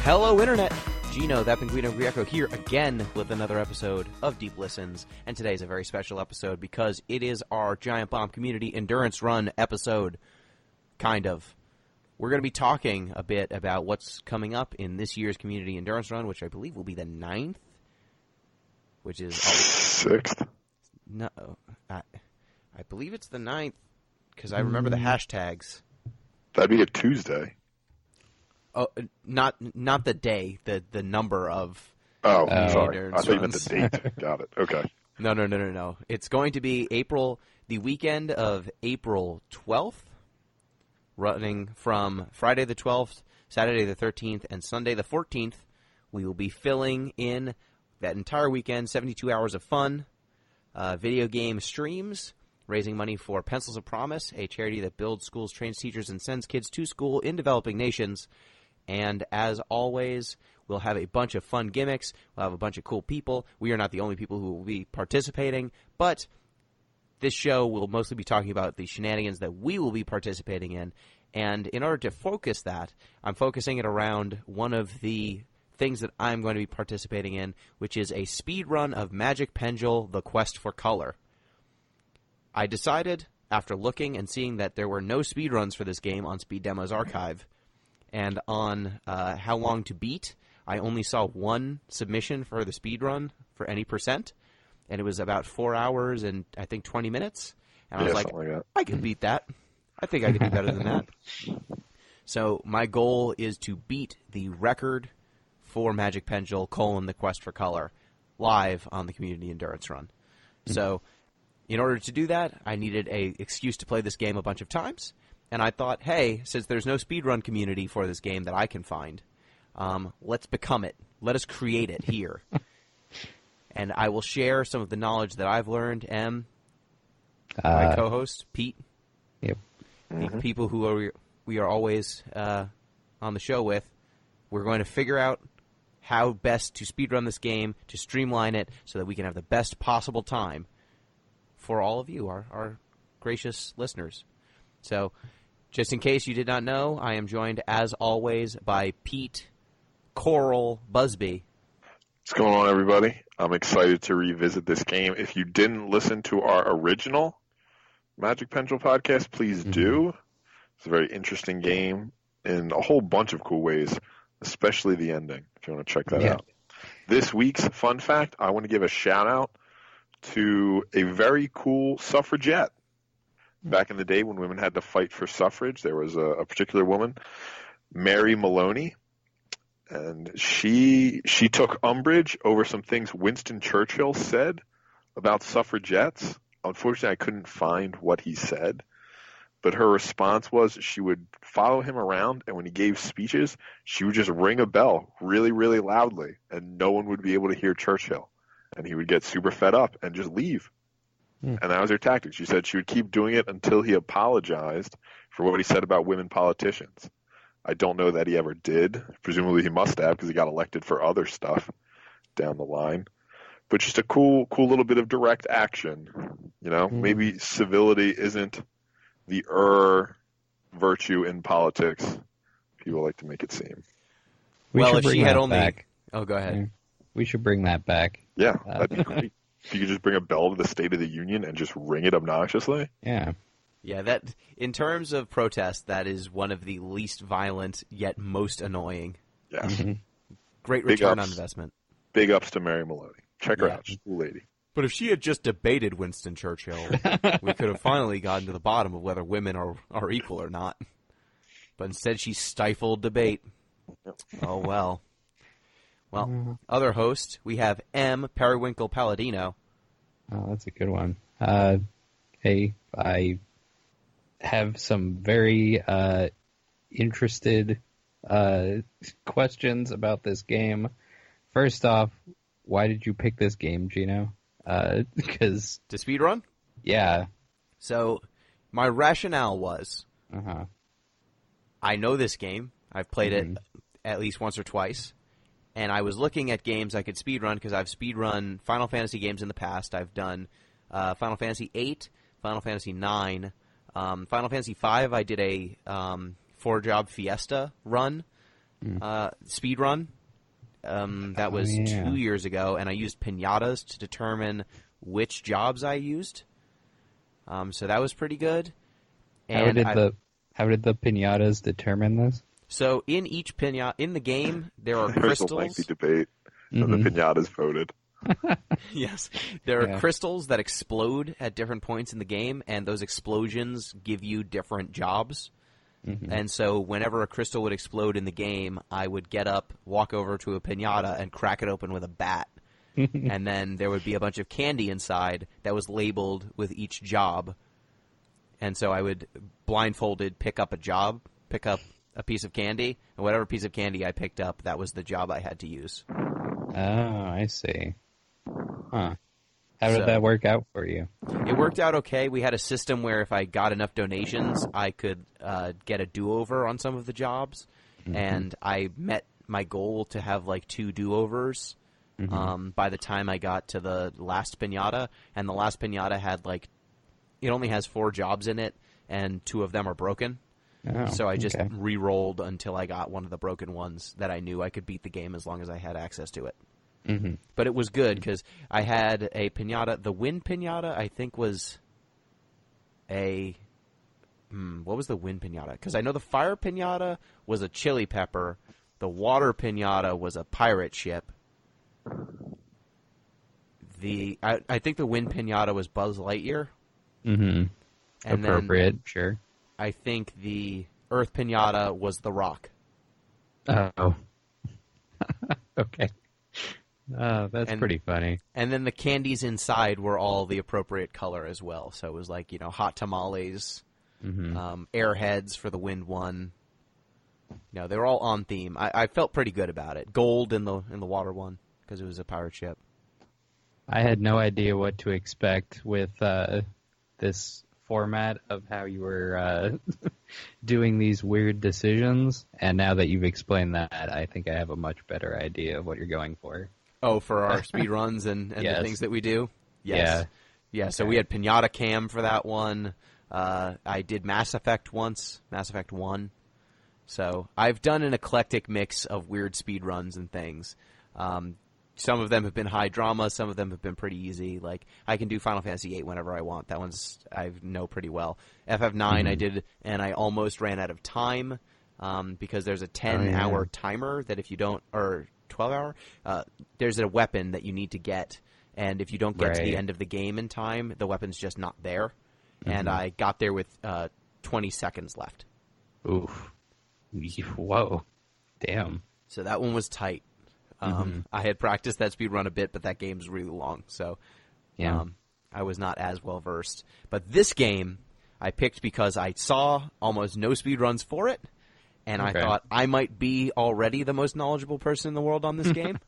Hello, Internet! Gino, that Penguino Greco here again with another episode of Deep Listens. And today is a very special episode because it is our Giantbomb Community Endurance Run episode. Kind of. We're going to be talking a bit about what's coming up in this year's Community Endurance Run, which I believe will be the 9th. Which is... 6th? No, I believe it's the 9th because I remember the hashtags. That'd be a Tuesday. Oh, not the day, the number of. Oh, sorry. Endurance I thought you meant runs. the date. Got it. Okay. No. It's going to be the weekend of April 12th, running from Friday the 12th, Saturday the 13th, and Sunday the 14th. We will be filling in that entire weekend, 72 hours of fun, video game streams, raising money for Pencils of Promise, a charity that builds schools, trains teachers, and sends kids to school in developing nations. And as always, we'll have a bunch of fun gimmicks. We'll have a bunch of cool people. We are not the only people who will be participating, but this show will mostly be talking about the shenanigans that we will be participating in. And in order to focus that, I'm focusing it around one of the things that I'm going to be participating in, which is a speed run of Magic Pengel, The Quest for Color. I decided, after looking and seeing that there were no speedruns for this game on Speed Demo's archive, and on how long to beat, I only saw one submission for the speedrun for any percent, and it was about 4 hours and I think 20 minutes. And I was like I can beat that. I think I can do better than that. So my goal is to beat the record for Magic Pengel, The Quest for Color, live on the Community Endurance Run. So in order to do that, I needed an excuse to play this game a bunch of times. And I thought, hey, since there's no speedrun community for this game that I can find, let's become it. Let us create it here. And I will share some of the knowledge that I've learned. My co-host, Pete. Yep. The people who we are always on the show with. We're going to figure out how best to speedrun this game, to streamline it, so that we can have the best possible time for all of you, our gracious listeners. So, just in case you did not know, I am joined, as always, by Pete Coral Busby. What's going on, everybody? I'm excited to revisit this game. If you didn't listen to our original Magic Pengel podcast, please do. It's a very interesting game in a whole bunch of cool ways, especially the ending, if you want to check that out. This week's fun fact, I want to give a shout-out to a very cool suffragette. Back in the day when women had to fight for suffrage, there was a particular woman, Mary Maloney, and she took umbrage over some things Winston Churchill said about suffragettes. Unfortunately, I couldn't find what he said, but her response was she would follow him around, and when he gave speeches, she would just ring a bell really, really loudly, and no one would be able to hear Churchill, and he would get super fed up and just leave. And that was her tactic. She said she would keep doing it until he apologized for what he said about women politicians. I don't know that he ever did. Presumably he must have because he got elected for other stuff down the line. But just a cool little bit of direct action. You know, maybe civility isn't the virtue in politics people like to make it seem. Well, if she had only... Back. Oh, go ahead. We should bring that back. Yeah, that'd be great. If you could just bring a bell to the State of the Union and just ring it obnoxiously. Yeah. Yeah, that in terms of protest, that is one of the least violent yet most annoying. Yes. Great return on investment. Big ups to Mary Maloney. Check her out. She's a cool lady. But if she had just debated Winston Churchill, we could have finally gotten to the bottom of whether women are equal or not. But instead she stifled debate. Oh, well. Well, other host, we have M. Periwinkle Palladino. Oh, that's a good one. Hey, I have some very interested questions about this game. First off, why did you pick this game, Gino? Because to speedrun? Yeah. So, my rationale was, I know this game. I've played it at least once or twice. And I was looking at games I could speedrun because I've speedrun Final Fantasy games in the past. I've done Final Fantasy VIII, Final Fantasy IX, Final Fantasy V. I did a 4-job Fiesta run. speed run. That was 2 years ago, and I used pinatas to determine which jobs I used. So that was pretty good. And how did the pinatas determine this? So in each pinata in the game, there are There's crystals. a lengthy debate. The pinatas voted. Yes, there are crystals that explode at different points in the game, and those explosions give you different jobs. And so whenever a crystal would explode in the game, I would get up, walk over to a pinata, and crack it open with a bat. And then there would be a bunch of candy inside that was labeled with each job. And so I would blindfolded pick up a piece of candy, and whatever piece of candy I picked up, that was the job I had to use. Oh, I see. Huh. How did that work out for you? It worked out okay. We had a system where if I got enough donations, I could get a do-over on some of the jobs, and I met my goal to have like 2 do-overs by the time I got to the last piñata, and the last piñata had it only has 4 jobs in it, and 2 of them are broken. Oh, so I just re-rolled until I got one of the broken ones that I knew I could beat the game as long as I had access to it. But it was good because I had a piñata. The wind piñata, I think, was a... what was the wind piñata? Because I know the fire piñata was a chili pepper. The water piñata was a pirate ship. I think the wind piñata was Buzz Lightyear. And appropriate, then sure. I think the earth piñata was The Rock. Oh. Okay. That's pretty funny. And then the candies inside were all the appropriate color as well. So it was like, hot tamales, airheads for the wind one. They were all on theme. I felt pretty good about it. Gold in the water one because it was a pirate ship. I had no idea what to expect with this format of how you were doing these weird decisions. And now that you've explained that, I think I have a much better idea of what you're going for. Oh, for our speed runs and Yes. the things that we do? Yes. Yeah, so we had Pinata Cam for that one. I did Mass Effect once, Mass Effect 1. So I've done an eclectic mix of weird speed runs and things. Some of them have been high drama, some of them have been pretty easy. Like, I can do Final Fantasy VIII whenever I want. That one's I know pretty well. FF9 I did, and I almost ran out of time because there's a 10-hour timer that if you don't, or 12-hour, there's a weapon that you need to get, and if you don't get to the end of the game in time, the weapon's just not there. And I got there with 20 seconds left. Oof. Whoa. Damn. So that one was tight. I had practiced that speed run a bit, but that game's really long, so I was not as well versed. But this game I picked because I saw almost no speed runs for it, and I thought I might be already the most knowledgeable person in the world on this game.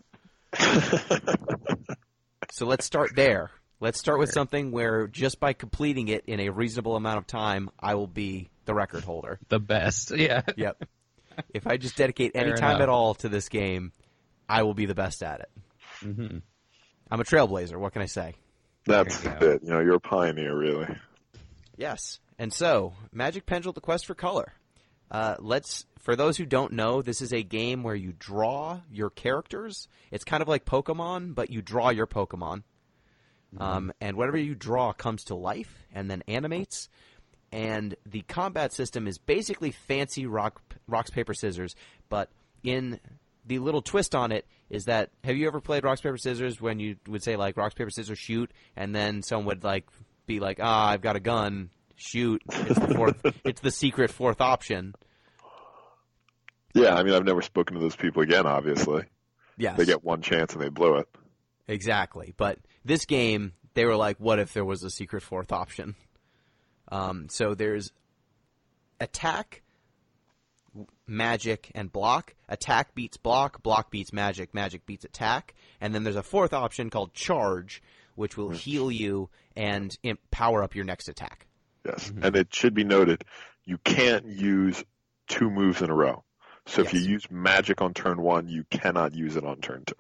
So let's start there. Let's start with something where just by completing it in a reasonable amount of time, I will be the record holder. The best, yeah. Yep. If I just dedicate any time at all to this game, I will be the best at it. I'm a trailblazer. What can I say? That's it. You're a pioneer, really. Yes. And so, Magic Pengel, The Quest for Color. For those who don't know, this is a game where you draw your characters. It's kind of like Pokemon, but you draw your Pokemon. And whatever you draw comes to life and then animates. And the combat system is basically fancy rocks, paper, scissors, but in the little twist on it is that, have you ever played rocks, paper, scissors when you would say, like, rocks, paper, scissors, shoot, and then someone would, like, be like, I've got a gun, shoot, it's the secret fourth option. Yeah, I mean, I've never spoken to those people again, obviously. Yes. They get one chance and they blow it. Exactly. But this game, they were like, what if there was a secret fourth option? So there's attack, magic, and block. Attack beats block, block beats magic, magic beats attack. And then there's a fourth option called charge, which will heal you and power up your next attack. Yes, and it should be noted, you can't use 2 moves in a row. So if you use magic on turn 1, you cannot use it on turn 2.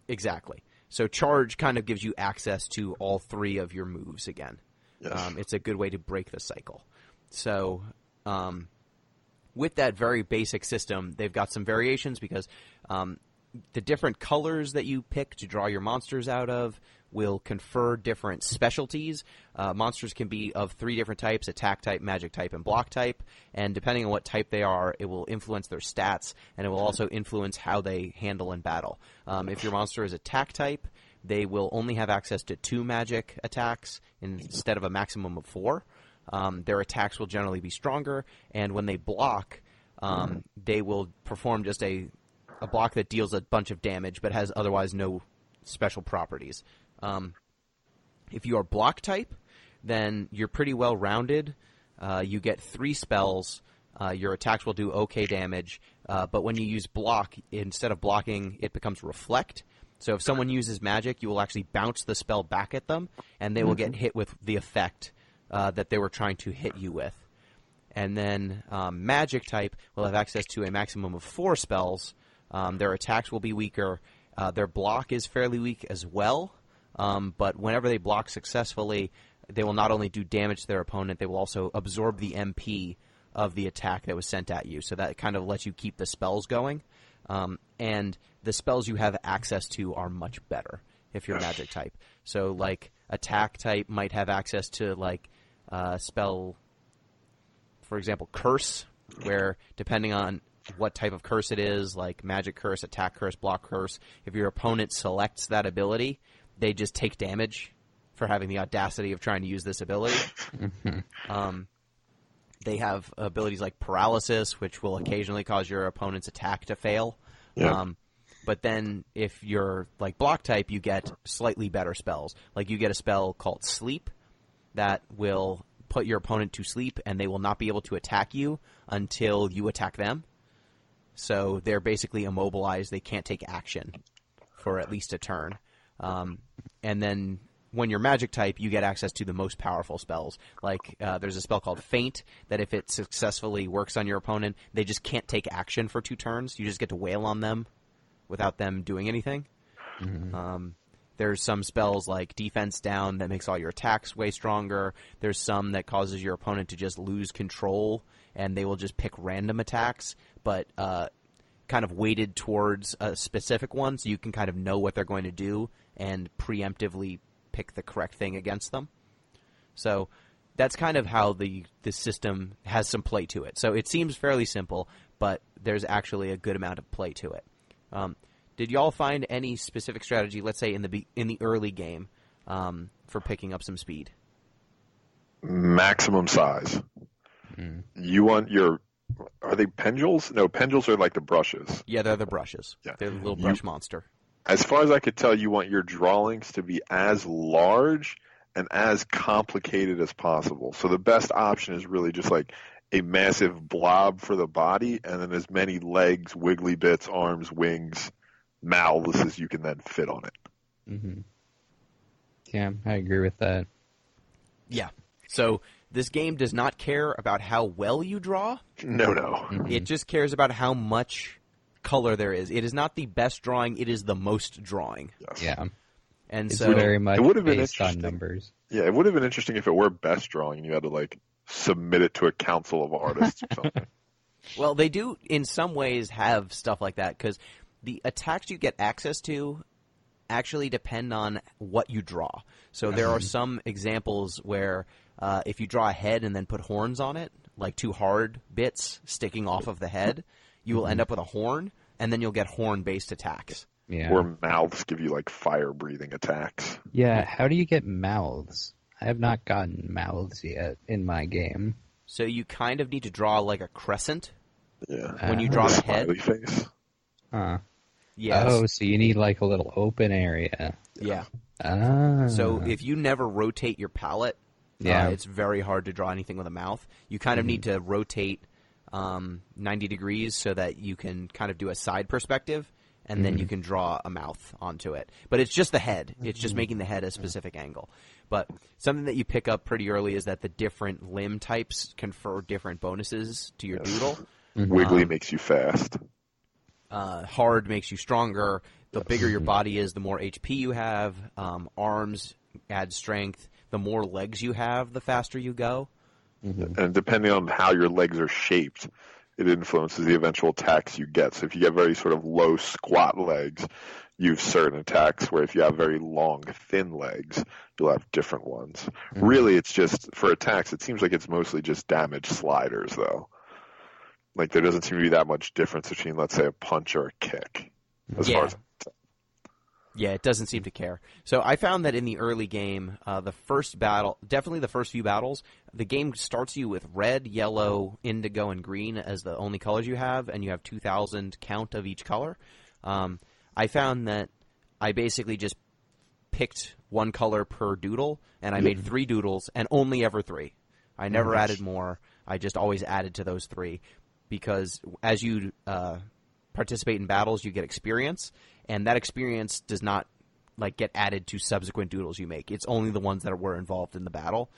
Exactly. So charge kind of gives you access to all 3 of your moves again. Yes. It's a good way to break the cycle. So with that very basic system, they've got some variations because the different colors that you pick to draw your monsters out of will confer different specialties. Monsters can be of 3 different types: attack type, magic type, and block type. And depending on what type they are, it will influence their stats, and it will also influence how they handle in battle. If your monster is attack type, they will only have access to 2 magic attacks instead of a maximum of 4. Their attacks will generally be stronger, and when they block, they will perform just a block that deals a bunch of damage but has otherwise no special properties. If you are block type, then you're pretty well rounded. You get 3 spells. Your attacks will do okay damage, but when you use block, instead of blocking, it becomes reflect. So if someone uses magic, you will actually bounce the spell back at them, and they will get hit with the effect that they were trying to hit you with. And then magic type will have access to a maximum of 4 spells. Their attacks will be weaker. Their block is fairly weak as well, but whenever they block successfully, they will not only do damage to their opponent, they will also absorb the MP of the attack that was sent at you. So that kind of lets you keep the spells going. And the spells you have access to are much better if you're magic type. So, like, attack type might have access to, like, spell, for example, curse, where depending on what type of curse it is, like magic curse, attack curse, block curse, if your opponent selects that ability, they just take damage for having the audacity of trying to use this ability. They have abilities like paralysis, which will occasionally cause your opponent's attack to fail. Yeah. But then if you're like block type, you get slightly better spells. Like you get a spell called sleep that will put your opponent to sleep, and they will not be able to attack you until you attack them. So they're basically immobilized. They can't take action for at least a turn. And then when you're magic type, you get access to the most powerful spells. Like there's a spell called Feint that if it successfully works on your opponent, they just can't take action for 2 turns. You just get to wail on them without them doing anything. There's some spells like Defense Down that makes all your attacks way stronger. There's some that causes your opponent to just lose control, and they will just pick random attacks, but kind of weighted towards a specific one, so you can kind of know what they're going to do and preemptively pick the correct thing against them. So that's kind of how the system has some play to it. So it seems fairly simple, but there's actually a good amount of play to it. Did y'all find any specific strategy, let's say in the early game, for picking up some speed? Maximum size. You want your... Are they pendulums? No, pendulums are like the brushes. Yeah, they're the brushes. Yeah. They're the little brush monster. As far as I could tell, you want your drawings to be as large and as complicated as possible. So the best option is really just like a massive blob for the body, and then as many legs, wiggly bits, arms, wings, mouths as you can then fit on it. Yeah, I agree with that. Yeah. So this game does not care about how well you draw. No. It just cares about how much color there is. It is not the best drawing, it is the most drawing. Yes. Yeah. And It's so very much It would have been based on interesting. numbers. Yeah, it would have been interesting if it were best drawing and you had to like submit it to a council of artists or something. well, they do in some ways have stuff like that because the attacks you get access to actually depend on what you draw. So there are some examples where if you draw a head and then put horns on it, like 2 hard bits sticking off of the head, you will end up with a horn, and then you'll get horn-based attacks. Yeah. Or mouths give you like fire-breathing attacks. Yeah, how do you get mouths? I have not gotten mouths yet in my game. So you kind of need to draw like a crescent Yeah. when you draw the head. Smiley face. Huh. Yes. Oh, so you need like a little open area. Yeah. Ah. So if you never rotate your palette, Yeah. it's very hard to draw anything with a mouth. You kind of need to rotate 90 degrees so that you can kind of do a side perspective, and then you can draw a mouth onto it. But it's just the head. It's just making the head a specific angle. But something that you pick up pretty early is that the different limb types confer different bonuses to your doodle. Wiggly makes you fast. Hard makes you stronger. The bigger your body is, the more HP you have. Arms add strength. The more legs you have, the faster you go. And depending on how your legs are shaped, it influences the eventual attacks you get. So if you get very sort of low squat legs, you have certain attacks, where if you have very long, thin legs, you'll have different ones. Really, it's just, for attacks, it seems like it's mostly just damage sliders, though. Like, there doesn't seem to be that much difference between, let's say, a punch or a kick, as far as... Yeah, it doesn't seem to care. So I found that in the early game, the first battle, definitely the first few battles, the game starts you with red, yellow, indigo, and green as the only colors you have, and you have 2,000 count of each color. I found that I basically just picked one color per doodle, and I made 3 doodles, and only ever 3. I never added more. I just always added to those 3, because as you participate in battles, you get experience, and that experience does not get added to subsequent doodles you make. It's only the ones that were involved in the battle,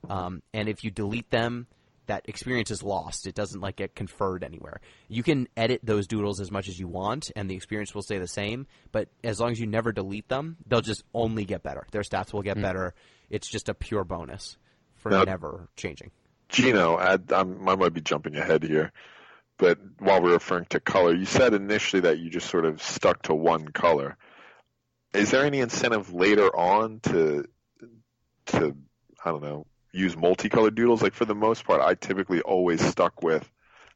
and if you delete them, that experience is lost. It doesn't get conferred anywhere. You can edit those doodles as much as you want, and the experience will stay the same, but as long as you never delete them, they'll just only get better. Their stats will get better. It's just a pure bonus for never changing. Gino, I might be jumping ahead here, but while we're referring to color, you said initially that you just sort of stuck to one color. Is there any incentive later on to I don't know, use multicolored doodles? Like, for the most part, I typically always stuck with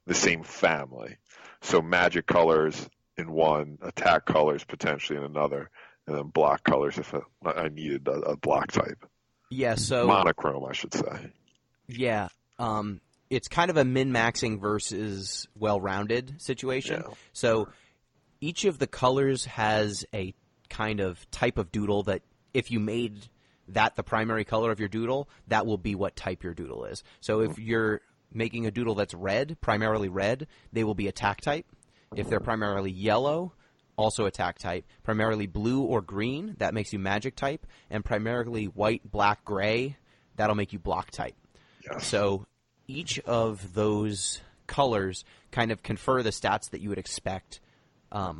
the same family. So magic colors in one, attack colors potentially in another, and then block colors if I needed a block type. Yeah, so... monochrome, I should say. Yeah. It's kind of a min-maxing versus well-rounded situation. Yeah. So each of the colors has a kind of type of doodle that if you made that the primary color of your doodle, that will be what type your doodle is. So if you're making a doodle that's red, primarily red, they will be attack type. If they're primarily yellow, also attack type. Primarily blue or green, that makes you magic type. And primarily white, black, gray, that'll make you block type. Yes. So each of those colors kind of confer the stats that you would expect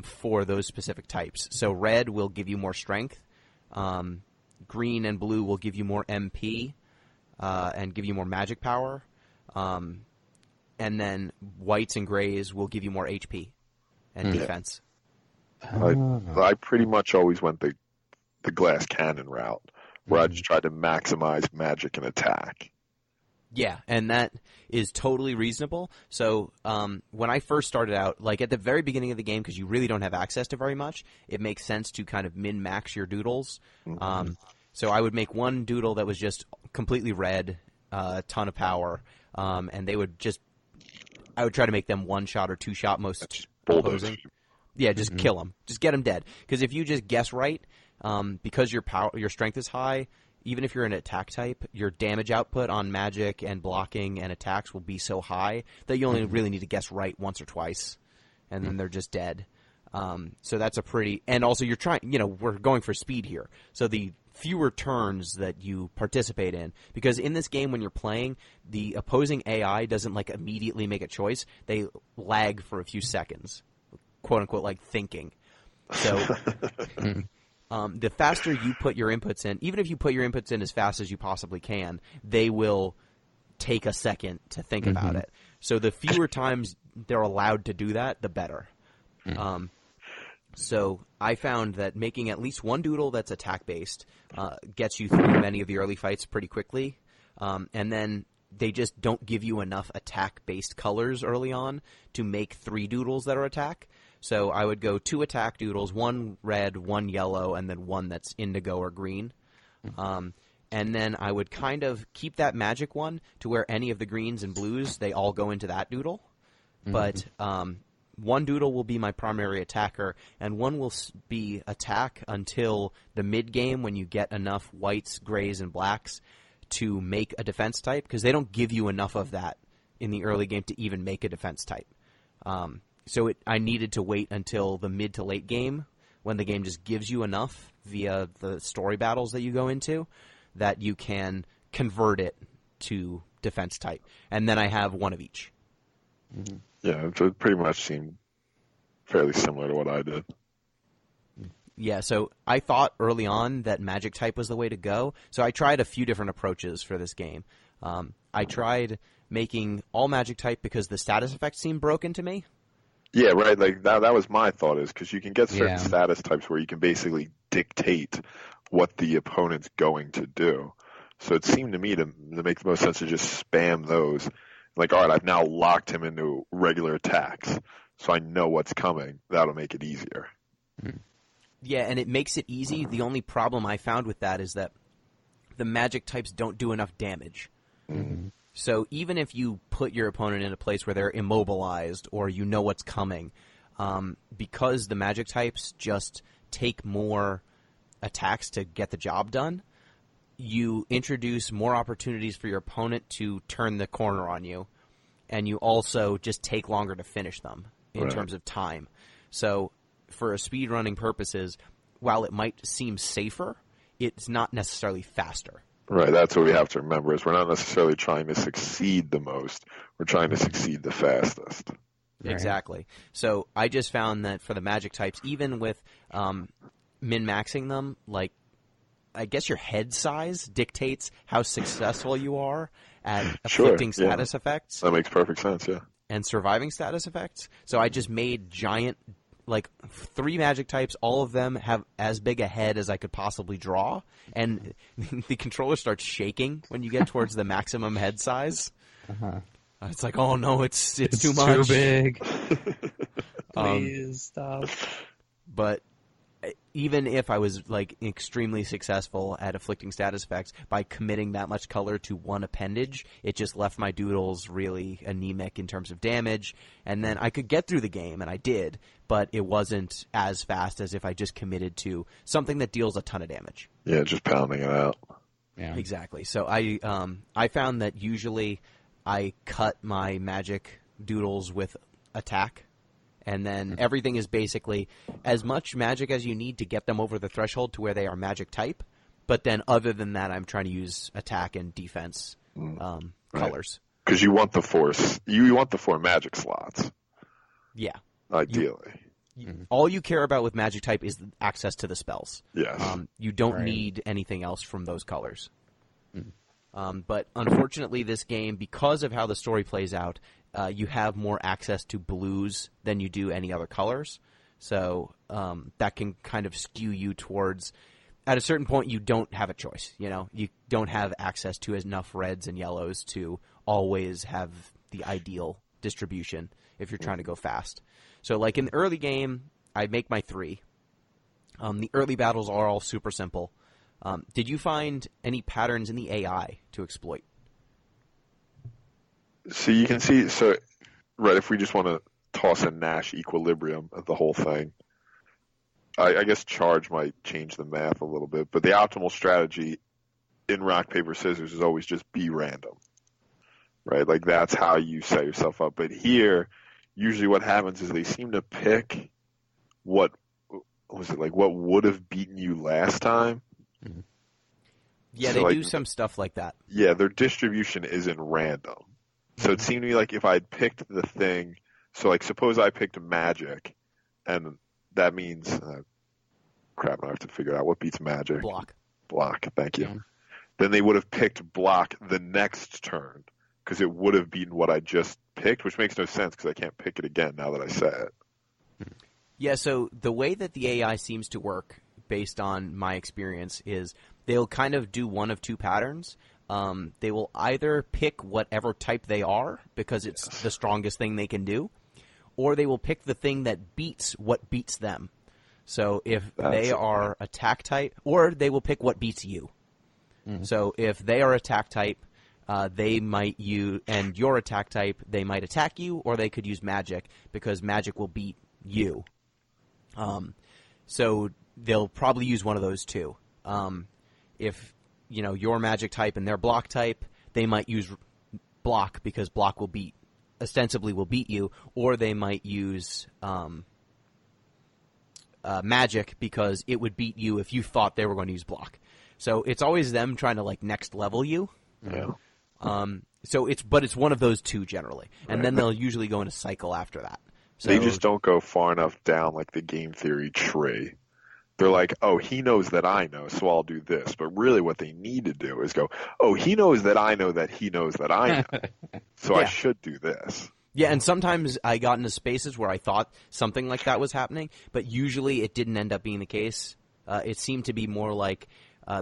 for those specific types. So red will give you more strength. Green and blue will give you more MP and give you more magic power. And then whites and grays will give you more HP and defense. I pretty much always went the glass cannon route, where I just tried to maximize magic and attack. Yeah, and that is totally reasonable. So when I first started out, at the very beginning of the game, because you really don't have access to very much, it makes sense to kind of min-max your doodles. So I would make one doodle that was just completely red, a ton of power, and they would I would try to make them one-shot or two-shot most opposing. Yeah, just kill them. Just get them dead. Because if you just guess right, because your strength is high, even if you're an attack type, your damage output on magic and blocking and attacks will be so high that you only really need to guess right once or twice, and then they're just dead. So that's a pretty... And also you're trying... we're going for speed here. So the fewer turns that you participate in, because in this game when you're playing, the opposing AI doesn't immediately make a choice. They lag for a few seconds, quote unquote, thinking. So the faster you put your inputs in, even if you put your inputs in as fast as you possibly can, they will take a second to think about it. So the fewer times they're allowed to do that, the better. So I found that making at least one doodle that's attack-based gets you through many of the early fights pretty quickly. And then they just don't give you enough attack-based colors early on to make 3 doodles that are attack. So I would go 2 attack doodles, 1 red, 1 yellow, and then 1 that's indigo or green. And then I would kind of keep that magic one to where any of the greens and blues, they all go into that doodle. But... one doodle will be my primary attacker, and one will be attack until the mid-game when you get enough whites, grays, and blacks to make a defense type, because they don't give you enough of that in the early game to even make a defense type. So I needed to wait until the mid to late game when the game just gives you enough via the story battles that you go into that you can convert it to defense type. And then I have one of each. Yeah, it pretty much seemed fairly similar to what I did. Yeah, so I thought early on that magic type was the way to go. So I tried a few different approaches for this game. I tried making all magic type because the status effects seem broken to me. Yeah, right. Like that was my thought, is because you can get certain Yeah. status types where you can basically dictate what the opponent's going to do. So it seemed to me to make the most sense to just spam those. Like, all right, I've now locked him into regular attacks, so I know what's coming. That'll make it easier. Yeah, and it makes it easy. The only problem I found with that is that the magic types don't do enough damage. Mm-hmm. So even if you put your opponent in a place where they're immobilized or you know what's coming, because the magic types just take more attacks to get the job done, you introduce more opportunities for your opponent to turn the corner on you, and you also just take longer to finish them in terms of time. So for speedrunning purposes, while it might seem safer, it's not necessarily faster. Right, that's what we have to remember, is we're not necessarily trying to succeed the most. We're trying to succeed the fastest. Right. Exactly. So I just found that for the magic types, even with min-maxing them, like, I guess your head size dictates how successful you are at afflicting status effects. That makes perfect sense, yeah. And surviving status effects. So I just made giant, like, 3 magic types. All of them have as big a head as I could possibly draw. And the controller starts shaking when you get towards the maximum head size. Uh-huh. It's like, oh no, it's too It's much. too big. Please stop. But even if I was like extremely successful at afflicting status effects, by committing that much color to one appendage, it just left my doodles really anemic in terms of damage. And then I could get through the game, and I did, but it wasn't as fast as if I just committed to something that deals a ton of damage. Yeah, just pounding it out. Yeah. Exactly. So I found that usually I cut my magic doodles with attack. And then everything is basically as much magic as you need to get them over the threshold to where they are magic type. But then other than that, I'm trying to use attack and defense colors. Because you want the force. You want the 4 magic slots, Yeah. ideally. All you care about with magic type is access to the spells. Yes. You don't Right. need anything else from those colors. But unfortunately, this game, because of how the story plays out, you have more access to blues than you do any other colors. So that can kind of skew you towards, at a certain point, you don't have a choice. You know, you don't have access to enough reds and yellows to always have the ideal distribution if you're trying to go fast. So like in the early game, I make my 3. The early battles are all super simple. Did you find any patterns in the AI to exploit? So you can see, right, if we just want to toss in Nash equilibrium of the whole thing, I guess charge might change the math a little bit, but the optimal strategy in rock, paper, scissors is always just be random, right? Like that's how you set yourself up. But here, usually what happens is they seem to pick what would have beaten you last time. Yeah, So, they like, do some stuff like that. Yeah, their distribution isn't random. So it seemed to me like if I'd picked the thing, so like suppose I picked magic, and that means, crap, I have to figure out what beats magic. Block, thank you. Yeah. Then they would have picked block the next turn, because it would have beaten what I just picked, which makes no sense because I can't pick it again now that I say it. Yeah, so the way that the AI seems to work, based on my experience, is they'll kind of do one of 2 patterns. They will either pick whatever type they are, because it's the strongest thing they can do, or they will pick the thing that beats what beats them. So if they are attack type, or they will pick what beats you. So if they are attack type, they might use, and your attack type, they might attack you, or they could use magic, because magic will beat you. So they'll probably use one of those 2. If your magic type and their block type, they might use block because block ostensibly will beat you, or they might use magic because it would beat you if you thought they were going to use block. So it's always them trying to like next level you. Yeah. But it's one of those 2 generally, and then they'll usually go in a cycle after that. So They just don't go far enough down like the game theory tree they're like, oh, he knows that I know, so I'll do this. But really what they need to do is go, oh, he knows that I know that he knows that I know, so I Yeah. should do this. Yeah, and sometimes I got into spaces where I thought something like that was happening, but usually it didn't end up being the case. It seemed to be more like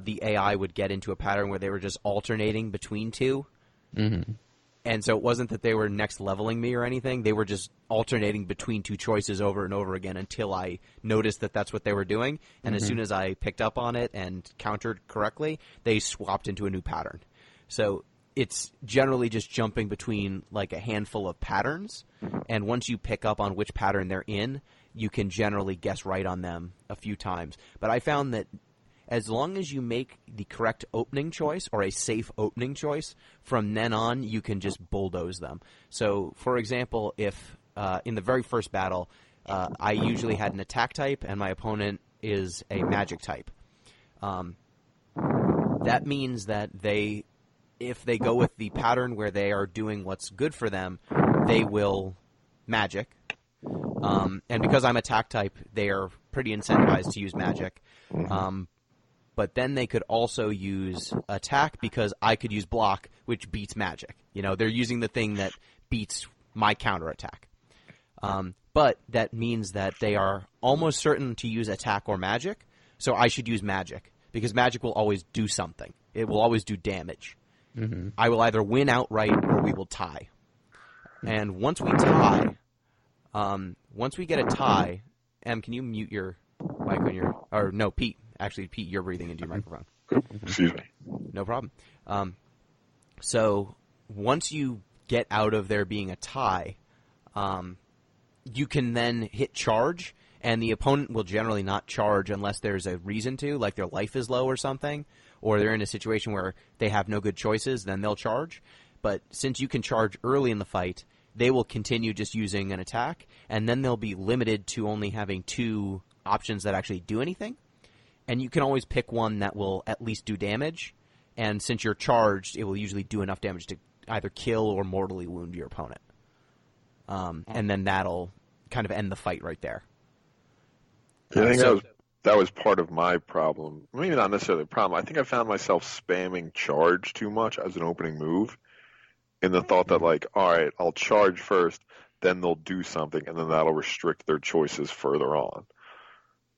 the AI would get into a pattern where they were just alternating between two. Mm-hmm. And so it wasn't that they were next leveling me or anything. They were just alternating between two choices over and over again until I noticed that that's what they were doing. And as soon as I picked up on it and countered correctly, they swapped into a new pattern. So it's generally just jumping between like a handful of patterns. And once you pick up on which pattern they're in, you can generally guess right on them a few times. But I found that as long as you make the correct opening choice or a safe opening choice, from then on you can just bulldoze them. So, for example, if in the very first battle I usually had an attack type and my opponent is a magic type, that means that if they go with the pattern where they are doing what's good for them, they will magic. And because I'm attack type, they are pretty incentivized to use magic. But then they could also use attack because I could use block, which beats magic. You know, they're using the thing that beats my counterattack. But that means that they are almost certain to use attack or magic, so I should use magic because magic will always do something. It will always do damage. Mm-hmm. I will either win outright or we will tie. And once we tie, once we get a tie, Em, can you mute your mic on your, or no, Pete. Actually, Pete, you're breathing into your microphone. Excuse me. No problem. So once you get out of there being a tie, you can then hit charge, and the opponent will generally not charge unless there's a reason to, like their life is low or something, or they're in a situation where they have no good choices, then they'll charge. But since you can charge early in the fight, they will continue just using an attack, and then they'll be limited to only having two options that actually do anything. And you can always pick one that will at least do damage. And since you're charged, it will usually do enough damage to either kill or mortally wound your opponent. And then that'll kind of end the fight right there. Yeah, I think that was part of my problem. Maybe not necessarily a problem. I think I found myself spamming charge too much as an opening move in the thought that, like, all right, I'll charge first, then they'll do something, and then that'll restrict their choices further on.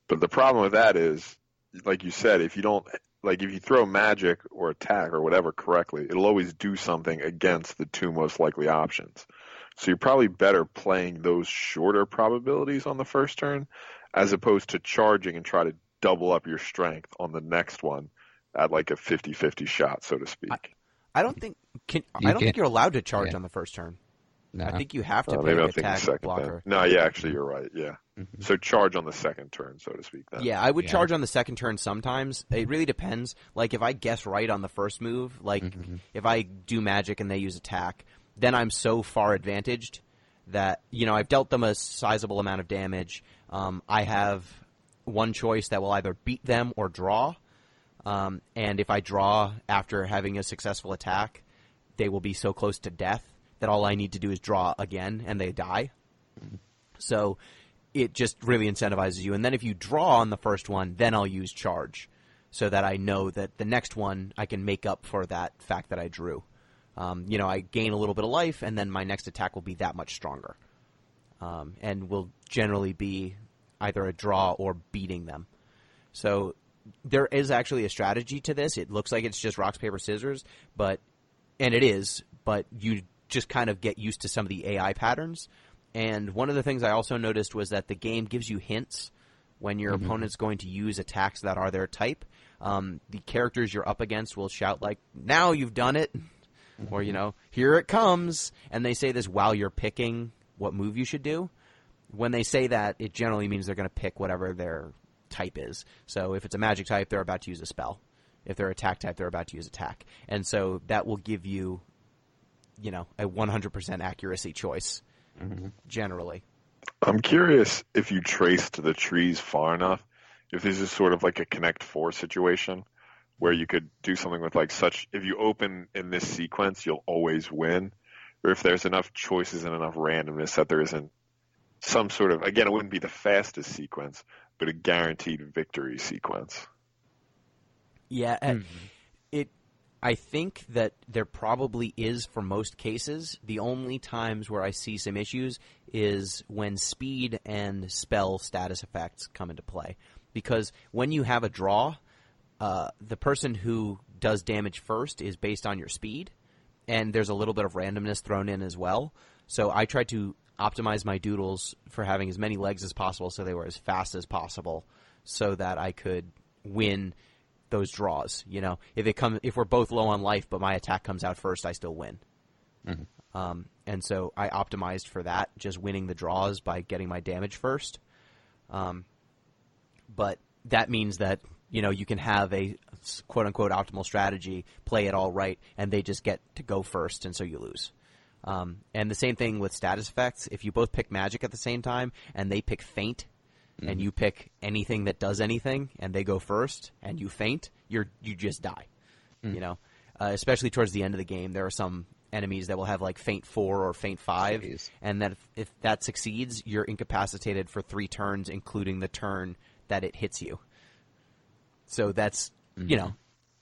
But the problem with that is, like you said, if you don't, like if you throw magic or attack or whatever correctly, it'll always do something against the two most likely options. So you're probably better playing those shorter probabilities on the first turn as opposed to charging and try to double up your strength on the next one at like a 50-50 shot, so to speak. I don't think you're allowed to charge on the first turn. No. I think you have to Maybe pick I'm thinking attack second blocker. then. No, yeah, actually you're right, yeah. Mm-hmm. So charge on the second turn, so to speak then. Yeah, I would charge on the second turn sometimes. It really depends. Like, if I guess right on the first move, like, if I do magic and they use attack, then I'm so far advantaged that, you know, I've dealt them a sizable amount of damage. I have one choice that will either beat them or draw. And if I draw after having a successful attack, they will be so close to death that all I need to do is draw again and they die. So it just really incentivizes you. And then if you draw on the first one, then I'll use charge so that I know that the next one I can make up for that fact that I drew. You know, I gain a little bit of life, and then my next attack will be that much stronger. And will generally be either a draw or beating them. So there is actually a strategy to this. It looks like it's just rocks, paper, scissors, and it is, but you just kind of get used to some of the AI patterns. And one of the things I also noticed was that the game gives you hints when your opponent's going to use attacks that are their type. The characters you're up against will shout like, now you've done it, or, you know, here it comes. And they say this while you're picking what move you should do. When they say that, it generally means they're going to pick whatever their type is. So if it's a magic type, they're about to use a spell. If they're attack type, they're about to use attack. And so that will give you, you know, a 100% accuracy choice, generally. I'm curious if you traced the trees far enough, if this is sort of like a Connect 4 situation where you could do something with like such, if you open in this sequence, you'll always win, or if there's enough choices and enough randomness that there isn't some sort of, again, it wouldn't be the fastest sequence, but a guaranteed victory sequence. Yeah, I think that there probably is for most cases. The only times where I see some issues is when speed and spell status effects come into play. Because when you have a draw, the person who does damage first is based on your speed, and there's a little bit of randomness thrown in as well. So I try to optimize my doodles for having as many legs as possible so they were as fast as possible so that I could win those draws. You know, if we're both low on life but my attack comes out first, I still win. Mm-hmm. And so I optimized for that, just winning the draws by getting my damage first. But that means that, you know, you can have a quote-unquote optimal strategy, play it all right, and they just get to go first, and so you lose. And the same thing with status effects. If you both pick magic at the same time and they pick feint, and you pick anything that does anything, and they go first, and you feint, you just die. You know, especially towards the end of the game, there are some enemies that will have like feint 4 or feint 5, and that if that succeeds, you're incapacitated for 3 turns, including the turn that it hits you. So that's, you know,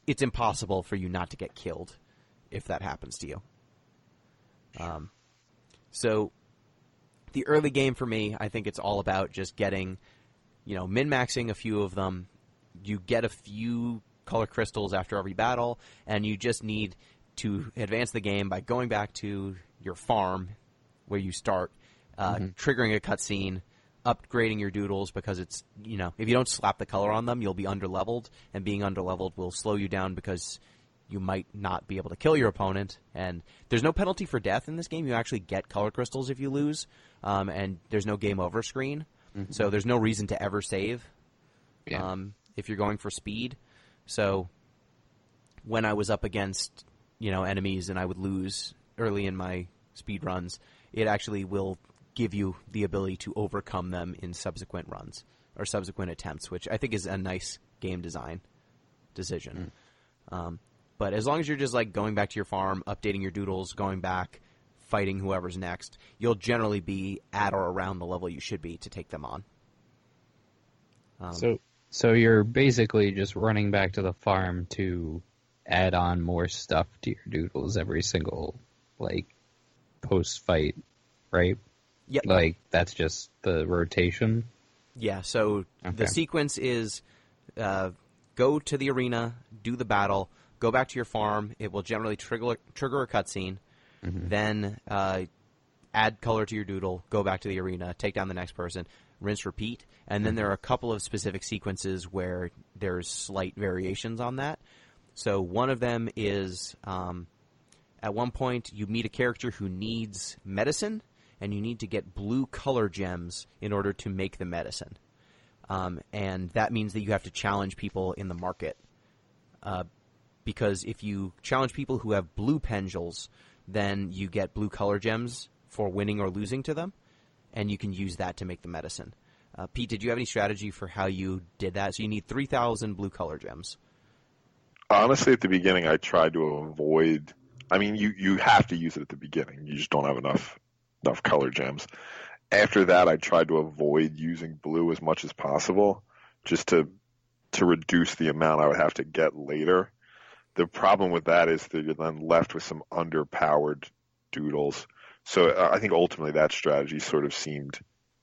it's impossible for you not to get killed if that happens to you. So the early game for me, I think it's all about just getting, you know, min-maxing a few of them. You get a few color crystals after every battle, and you just need to advance the game by going back to your farm where you start, triggering a cutscene, upgrading your doodles, because it's, you know, if you don't slap the color on them, you'll be underleveled, and being underleveled will slow you down because you might not be able to kill your opponent. And there's no penalty for death in this game. You actually get color crystals if you lose, and there's no game over screen. So there's no reason to ever save if you're going for speed. So when I was up against, you know, enemies and I would lose early in my speed runs, it actually will give you the ability to overcome them in subsequent runs or subsequent attempts, which I think is a nice game design decision. But as long as you're just like going back to your farm, updating your doodles, going back, fighting whoever's next, you'll generally be at or around the level you should be to take them on. So you're basically just running back to the farm to add on more stuff to your doodles every single, like, post-fight, right? Yep. Like, that's just the rotation? Yeah, so the sequence is go to the arena, do the battle, go back to your farm. It will generally trigger a cutscene. Then add color to your doodle, go back to the arena, take down the next person, rinse, repeat. And then there are a couple of specific sequences where there's slight variations on that. So one of them is at one point you meet a character who needs medicine, and you need to get blue color gems in order to make the medicine. And that means that you have to challenge people in the market. Because if you challenge people who have blue pendles, then you get blue color gems for winning or losing to them, and you can use that to make the medicine. Pete, did you have any strategy for how you did that? So you need 3,000 blue color gems. Honestly, at the beginning, I tried to avoid... I mean, you have to use it at the beginning. You just don't have enough color gems. After that, I tried to avoid using blue as much as possible, just to reduce the amount I would have to get later. The problem with that is that you're then left with some underpowered doodles. So I think ultimately that strategy sort of seemed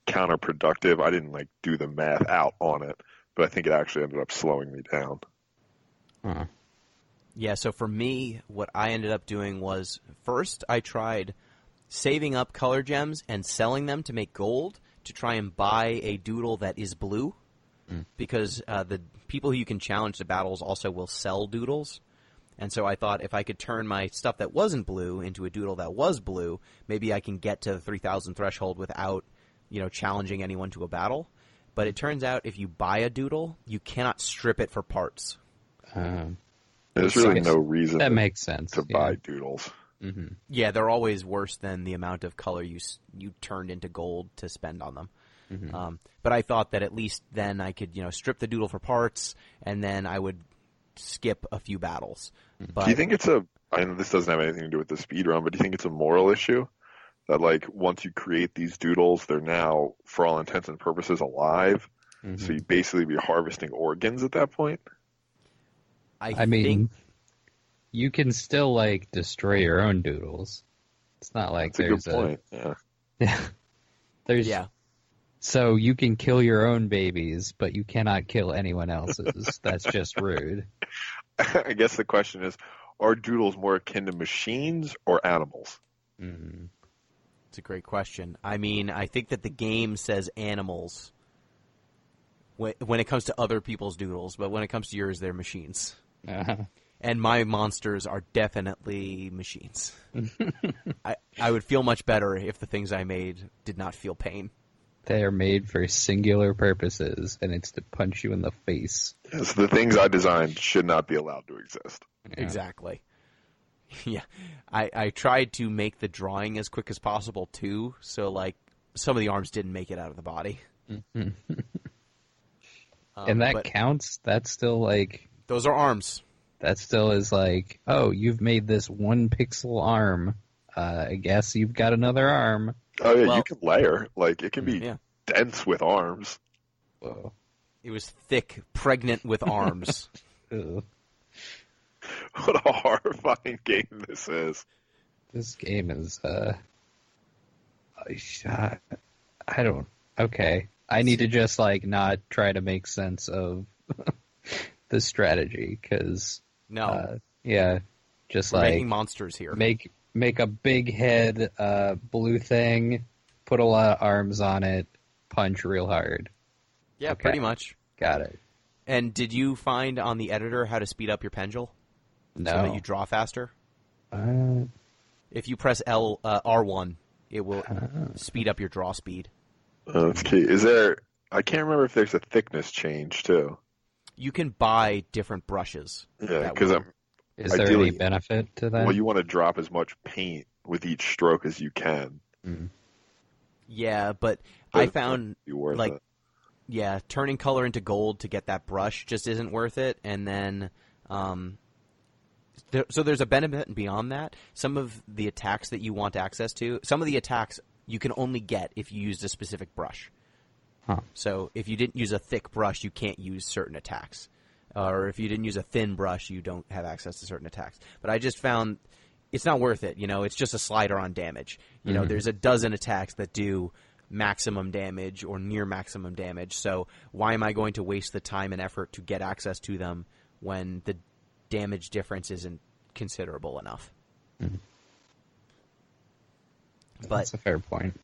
counterproductive. I didn't do the math out on it, but I think it actually ended up slowing me down. Yeah, so for me, what I ended up doing was first I tried saving up color gems and selling them to make gold to try and buy a doodle that is blue, because the people who you can challenge to battles also will sell doodles. And so I thought if I could turn my stuff that wasn't blue into a doodle that was blue, maybe I can get to the 3,000 threshold without, challenging anyone to a battle. But it turns out if you buy a doodle, you cannot strip it for parts. There's really no reason that makes sense to buy doodles. Yeah, they're always worse than the amount of color you turned into gold to spend on them. But I thought that at least then I could, strip the doodle for parts, and then I would skip a few battles. But do you think it's I know this doesn't have anything to do with the speed run, but do you think it's a moral issue that like once you create these doodles, they're now, for all intents and purposes, alive. Mm-hmm. So you basically be harvesting organs at that point. I mean, you can still like destroy your own doodles. It's not like That's a good point. Yeah. There's So you can kill your own babies, but you cannot kill anyone else's. That's just rude. I guess the question is, are doodles more akin to machines or animals? Mm-hmm. It's a great question. I mean, I think that the game says animals when it comes to other people's doodles, but when it comes to yours, they're machines. Uh-huh. And my monsters are definitely machines. I would feel much better if the things I made did not feel pain. They are made for singular purposes, and it's to punch you in the face. Yes, the things I designed should not be allowed to exist. Yeah. Exactly. Yeah. I tried to make the drawing as quick as possible, too, so, like, some of the arms didn't make it out of the body. Mm-hmm. And that counts? That's still, like... Those are arms. That still is like, oh, you've made this 1 pixel arm. I guess you've got another arm. Oh, yeah, you can layer. Like, it can be dense with arms. Whoa. It was thick, pregnant with arms. Ugh. What a horrifying game this is. This game is, I don't... Okay. I need to just, like, not try to make sense of the strategy, because... No. Just We're like... making monsters here. Make a big head, blue thing, put a lot of arms on it, punch real hard. Yeah, Okay. pretty much. Got it. And did you find on the editor how to speed up your pendule? No. So that you draw faster? Uh, If you press R1, it will speed up your draw speed. That's key. Is there... I can't remember if there's a thickness change, too. You can buy different brushes. Yeah, because is there any benefit to that? Well, you want to drop as much paint with each stroke as you can. Mm. Yeah, but I found, be worth like, it. yeah, turning color into gold to get that brush just isn't worth it. And then, so there's a benefit beyond that. Some of the attacks that you want access to, some of the attacks you can only get if you used a specific brush. Huh. So if you didn't use a thick brush, you can't use certain attacks. Or if you didn't use a thin brush, you don't have access to certain attacks. But I just found it's not worth it. You know, it's just a slider on damage. You know, there's a dozen attacks that do maximum damage or near maximum damage. So why am I going to waste the time and effort to get access to them when the damage difference isn't considerable enough? Mm-hmm. But that's a fair point.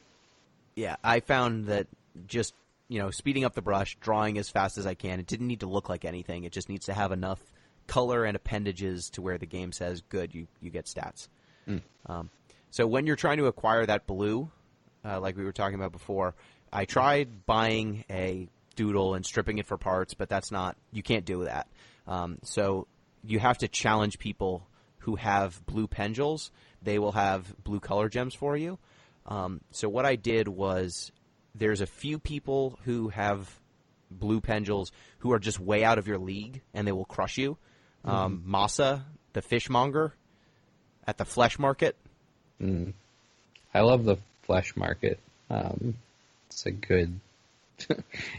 Yeah, I found that just, you know, speeding up the brush, drawing as fast as I can, it didn't need to look like anything. It just needs to have enough color and appendages to where the game says, good, you get stats. Mm. So when you're trying to acquire that blue, like we were talking about before, I tried buying a doodle and stripping it for parts, but that's not, you can't do that. So you have to challenge people who have blue pendles. They will have blue color gems for you. So what I did was, there's a few people who have blue pendles who are just way out of your league, and they will crush you. Masa, the fishmonger, at the flesh market. Mm. I love the flesh market. It's a good...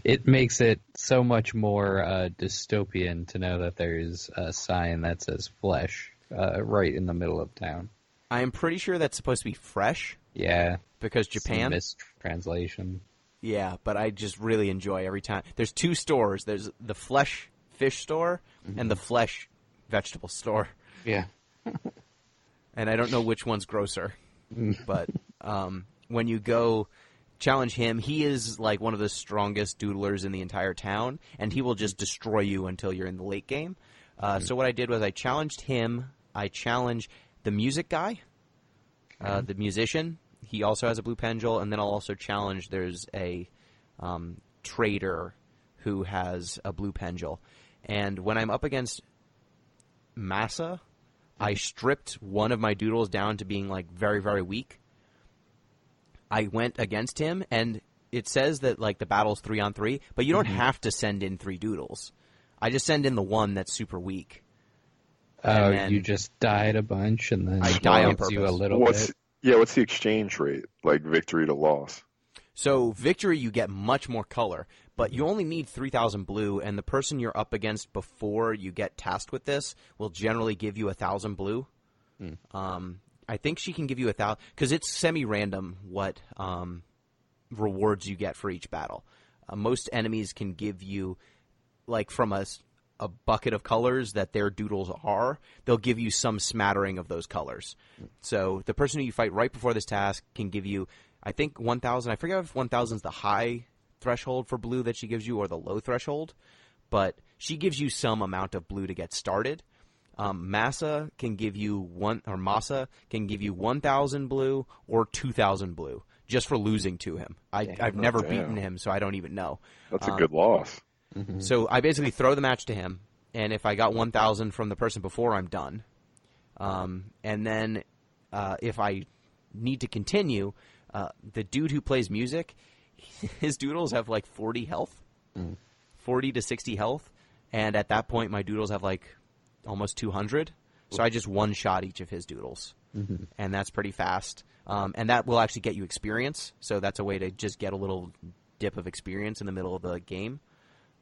it makes it so much more dystopian to know that there's a sign that says flesh right in the middle of town. I'm pretty sure that's supposed to be fresh. Yeah. Because Japan. Mistranslation. Yeah, but I just really enjoy every time. There's 2 stores. There's the flesh fish store and the flesh vegetable store. Yeah. And I don't know which one's grosser. But when you go challenge him, he is like one of the strongest doodlers in the entire town, and he will just destroy you until you're in the late game. So what I did was I challenged him. I challenged the music guy, the musician. He also has a blue pendule, and then I'll also challenge, there's a trader who has a blue pendule. And when I'm up against Masa, I stripped one of my doodles down to being like very, very weak. I went against him, and it says that like the battle's 3-on-3, but you don't have to send in 3 doodles. I just send in the one that's super weak. Oh, you just died a bunch, and then I die on gives you a purpose. little bit. Yeah, what's the exchange rate, like victory to loss? So victory, you get much more color, but you only need 3,000 blue, and the person you're up against before you get tasked with this will generally give you 1,000 blue. I think she can give you 1,000 because it's semi-random what rewards you get for each battle. Most enemies can give you, like from a bucket of colors that their doodles are, they'll give you some smattering of those colors. So the person who you fight right before this task can give you, I think, 1,000. I forget if 1,000 is the high threshold for blue that she gives you or the low threshold, but she gives you some amount of blue to get started. Masa can give you 1,000 blue or 2,000 blue just for losing to him. I've never beaten him, so I don't even know. That's a good loss. So I basically throw the match to him, and if I got 1,000 from the person before, I'm done. And then if I need to continue, the dude who plays music, his doodles have like 40 health, 40 to 60 health, and at that point my doodles have like almost 200. So I just one-shot each of his doodles, and that's pretty fast. And that will actually get you experience, so that's a way to just get a little dip of experience in the middle of the game.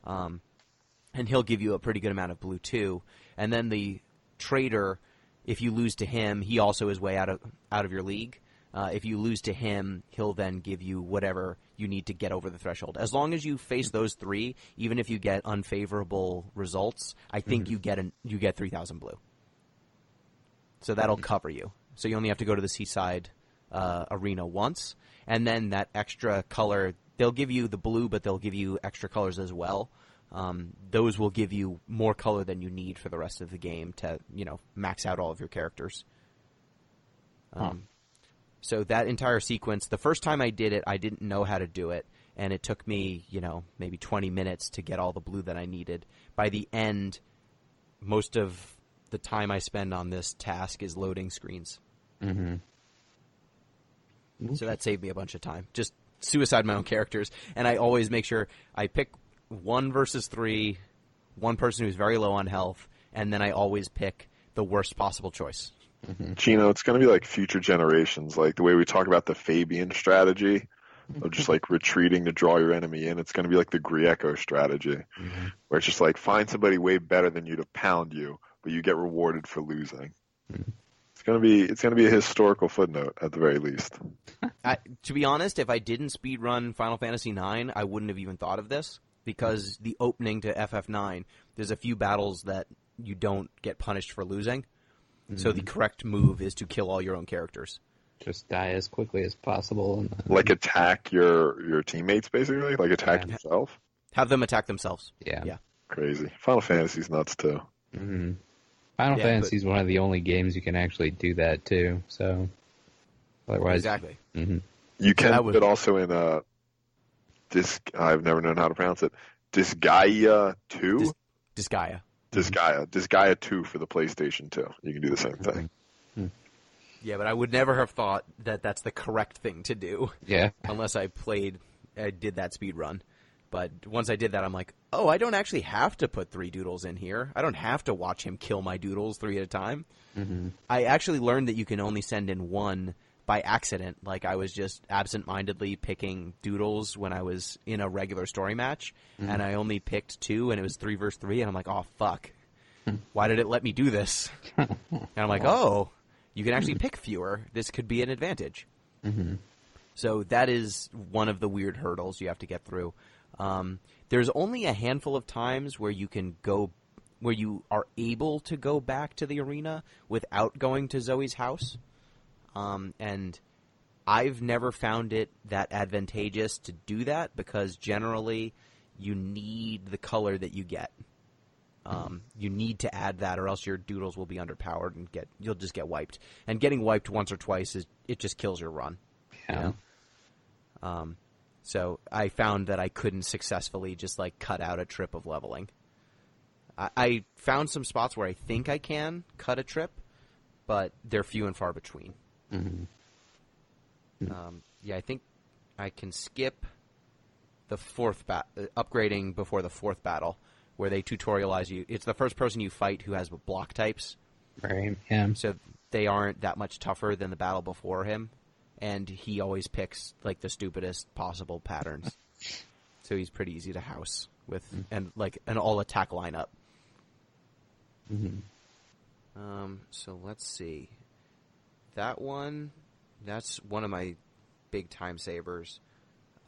And he'll give you a pretty good amount of blue too. And then the trader, if you lose to him, he also is way out of your league. If you lose to him, he'll then give you whatever you need to get over the threshold. As long as you face those three, even if you get unfavorable results, I think you get 3,000 blue. So that'll cover you. So you only have to go to the Seaside arena once, and then that extra color, they'll give you the blue, but they'll give you extra colors as well. Those will give you more color than you need for the rest of the game to, max out all of your characters. So that entire sequence, the first time I did it, I didn't know how to do it, and it took me, maybe 20 minutes to get all the blue that I needed. By the end, most of the time I spend on this task is loading screens. So that saved me a bunch of time. Just suicide my own characters, and I always make sure I pick 1 versus 3, one person who's very low on health, and then I always pick the worst possible choice. Gino, it's going to be like future generations, like the way we talk about the Fabian strategy of just like retreating to draw your enemy in. It's going to be like the Grieco strategy, where it's just like find somebody way better than you to pound you, but you get rewarded for losing. It's going to be a historical footnote at the very least. To be honest, if I didn't speedrun Final Fantasy IX, I wouldn't have even thought of this, because the opening to FF9, there's a few battles that you don't get punished for losing. So the correct move is to kill all your own characters. Just die as quickly as possible. Like attack your teammates, basically? Like attack yourself? Have them attack themselves. Yeah. Crazy. Final Fantasy's nuts, too. Final Fantasy is one of the only games you can actually do that, too. So, otherwise... Exactly. You can do it also in I've never known how to pronounce it. Disgaea 2? Disgaea. Disgaea 2 for the PlayStation 2. You can do the same thing. Yeah, but I would never have thought that that's the correct thing to do. Yeah. Unless I did that speed run. But once I did that, I'm like, oh, I don't actually have to put 3 doodles in here. I don't have to watch him kill my doodles 3 at a time. I actually learned that you can only send in 1 by accident. Like, I was just absent-mindedly picking doodles when I was in a regular story match, and I only picked 2, and it was 3 versus 3, and I'm like, oh, fuck. Why did it let me do this? And I'm like, oh, you can actually pick fewer. This could be an advantage. So that is one of the weird hurdles you have to get through. There's only a handful of times where you are able to go back to the arena without going to Zoe's house. And I've never found it that advantageous to do that, because generally you need the color that you get. You need to add that, or else your doodles will be underpowered and you'll just get wiped. And getting wiped once or twice it just kills your run. Yeah. So I found that I couldn't successfully just like cut out a trip of leveling. I found some spots where I think I can cut a trip, but they're few and far between. I think I can skip the upgrading before the 4th battle, where they tutorialize you. It's the first person you fight who has block types. Right, yeah. So they aren't that much tougher than the battle before him, and he always picks like the stupidest possible patterns. So he's pretty easy to house with, and like an all attack lineup. So let's see. That's one of my big time savers.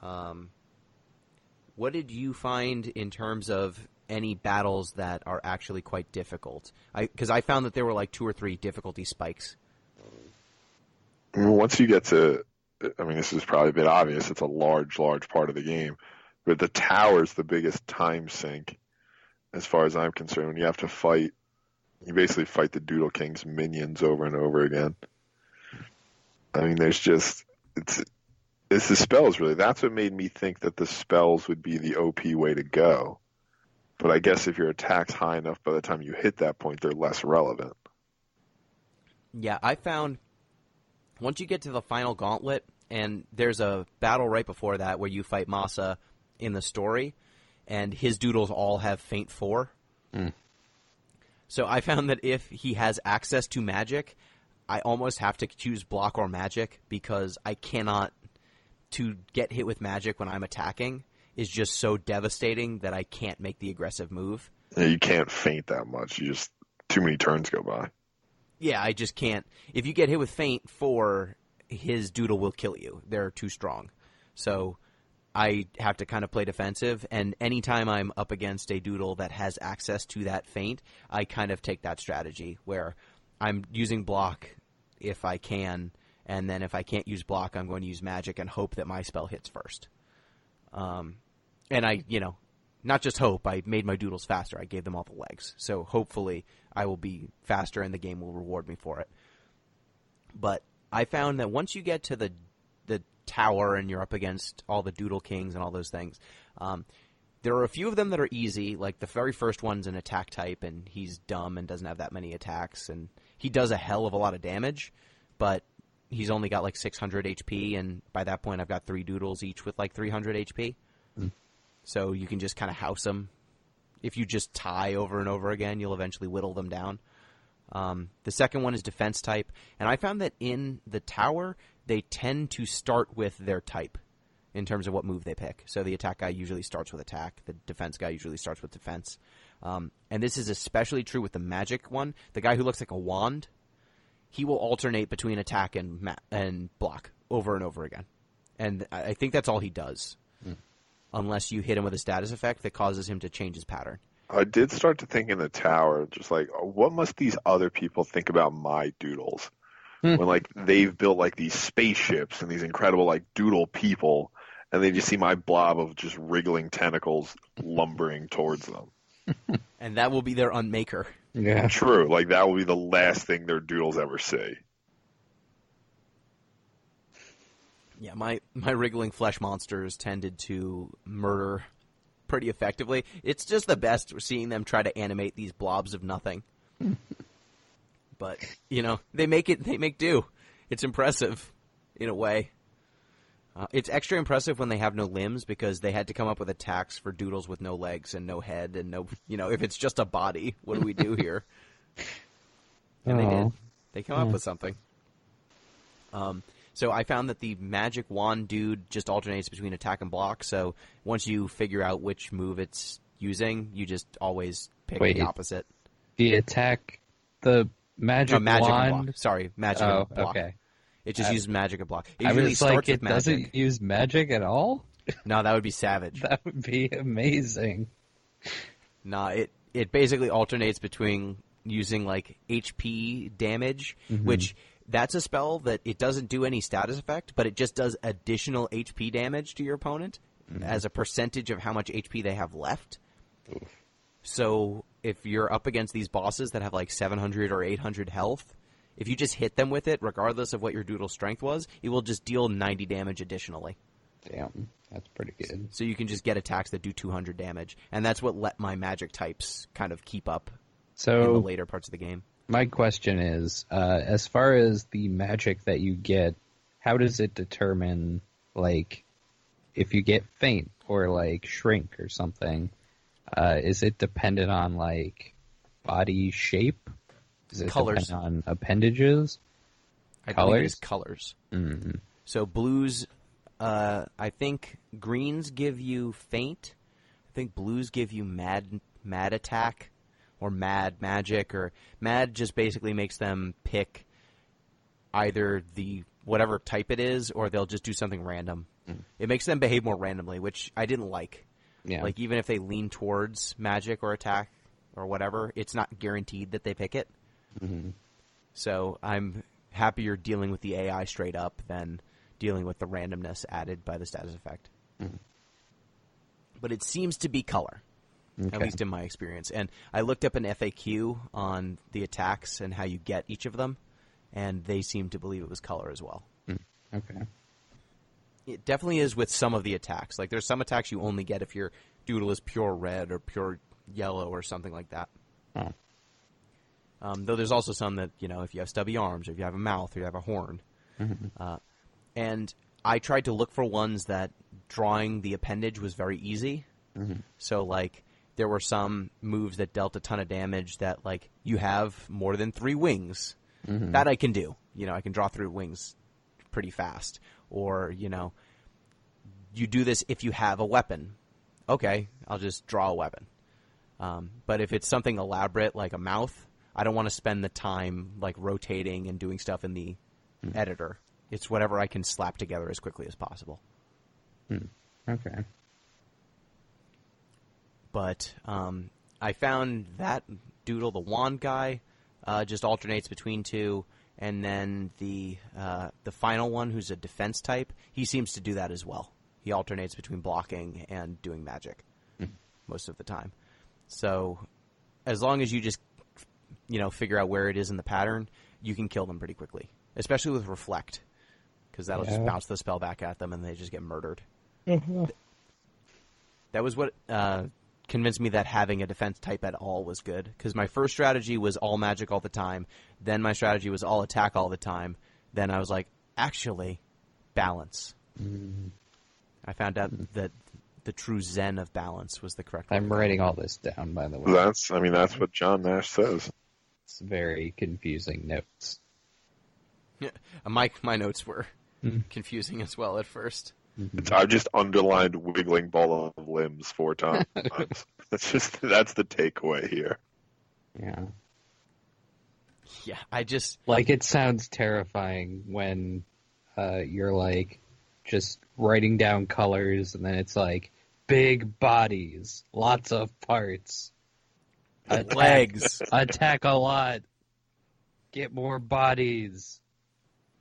What did you find in terms of any battles that are actually quite difficult? Because I found that there were like 2 or 3 difficulty spikes. Once you get to, I mean, this is probably a bit obvious. It's a large part of the game. But the tower's the biggest time sink, as far as I'm concerned. When you have to fight, you basically fight the Doodle King's minions over and over again. I mean, it's the spells, really. That's what made me think that the spells would be the OP way to go. But I guess if your attack's high enough, by the time you hit that point, they're less relevant. Yeah, I found once you get to the final gauntlet, and there's a battle right before that where you fight Masa in the story, and his doodles all have Feint 4. So I found that if he has access to magic, I almost have to choose block or magic, because I cannot... To get hit with magic when I'm attacking is just so devastating that I can't make the aggressive move. Yeah, you can't feint that much. You just... Too many turns go by. Yeah, I just can't. If you get hit with Feint 4, his doodle will kill you. They're too strong. So I have to kind of play defensive, and anytime I'm up against a doodle that has access to that feint, I kind of take that strategy where I'm using block if I can, and then if I can't use block, I'm going to use magic and hope that my spell hits first. And I, not just hope, I made my doodles faster. I gave them all the legs. So hopefully I will be faster and the game will reward me for it. But I found that once you get to the tower and you're up against all the Doodle Kings and all those things, there are a few of them that are easy. Like the very first one's an attack type, and he's dumb and doesn't have that many attacks. And he does a hell of a lot of damage, but he's only got like 600 HP, and by that point I've got 3 doodles each with like 300 HP. So you can just kind of house them. If you just tie over and over again, you'll eventually whittle them down. The second one is defense type, and I found that in the tower, they tend to start with their type in terms of what move they pick. So the attack guy usually starts with attack. The defense guy usually starts with defense. And this is especially true with the magic one. The guy who looks like a wand, he will alternate between attack and block over and over again. And I think that's all he does, unless you hit him with a status effect that causes him to change his pattern. I did start to think in the tower, just like, what must these other people think about my doodles? When, like, they've built, like, these spaceships and these incredible, like, doodle people, and they just see my blob of just wriggling tentacles lumbering towards them. And that will be their unmaker. Yeah. True. Like, that will be the last thing their doodles ever see. Yeah, my wriggling flesh monsters tended to murder pretty effectively. It's just the best seeing them try to animate these blobs of nothing. But, they make do. It's impressive, in a way. It's extra impressive when they have no limbs, because they had to come up with attacks for doodles with no legs and no head and no, if it's just a body, what do we do here? And they did. They came up with something. So I found that the magic wand dude just alternates between attack and block, so once you figure out which move it's using, you just always pick the opposite. The attack, the magic wand? And block. Sorry, magic and block. Okay. It just uses magic and block. It I usually was starts like, with it magic. doesn't use magic at all? No, that would be savage. That would be amazing. Nah, it basically alternates between using like HP damage, which that's a spell that it doesn't do any status effect, but it just does additional HP damage to your opponent as a percentage of how much HP they have left. So if you're up against these bosses that have like 700 or 800 health, if you just hit them with it, regardless of what your doodle strength was, it will just deal 90 damage additionally. Damn, that's pretty good. So you can just get attacks that do 200 damage, and that's what let my magic types kind of keep up in the later parts of the game. My question is, as far as the magic that you get, how does it determine, like, if you get faint or, like, shrink or something, is it dependent on, like, body shape? Does it colors. depend on appendages? I believe it's colors. Mm-hmm. So blues, I think greens give you faint. I think blues give you mad attack, or mad magic, or mad just basically makes them pick either the whatever type it is, or they'll just do something random. Mm. It makes them behave more randomly, which I didn't like. Yeah. Like even if they lean towards magic or attack or whatever, it's not guaranteed that they pick it. Mm-hmm. So I'm happier dealing with the AI straight up than dealing with the randomness added by the status effect. Mm-hmm. But it seems to be color, at least in my experience. And I looked up an FAQ on the attacks and how you get each of them, and they seem to believe it was color as well. Mm. Okay. It definitely is with some of the attacks. Like there's some attacks you only get if your doodle is pure red or pure yellow or something like that. Oh. Though there's also some that, if you have stubby arms or if you have a mouth or you have a horn. Mm-hmm. And I tried to look for ones that drawing the appendage was very easy. Mm-hmm. So, like, there were some moves that dealt a ton of damage that, like, you have more than 3 wings. Mm-hmm. That I can do. I can draw through wings pretty fast. Or, you do this if you have a weapon. Okay, I'll just draw a weapon. But if it's something elaborate like a mouth, I don't want to spend the time like rotating and doing stuff in the editor. It's whatever I can slap together as quickly as possible. Okay. But I found that doodle, the wand guy, just alternates between 2, and then the final one, who's a defense type, he seems to do that as well. He alternates between blocking and doing magic most of the time. So as long as you just figure out where it is in the pattern, you can kill them pretty quickly, especially with Reflect, because that'll just bounce the spell back at them and they just get murdered. Mm-hmm. That was what convinced me that having a defense type at all was good, because my first strategy was all magic all the time, then my strategy was all attack all the time, then I was like, actually, balance. Mm-hmm. I found out that the true zen of balance was the correct one. I'm writing all this down, by the way. That's what John Nash says. It's very confusing notes. Yeah, my notes were confusing as well at first. I've just underlined wiggling ball of limbs 4 times. that's the takeaway here. Yeah. Yeah, I just... Like, it sounds terrifying when you're, like, just writing down colors, and then it's like, big bodies, lots of parts. Legs. Attack a lot. Get more bodies.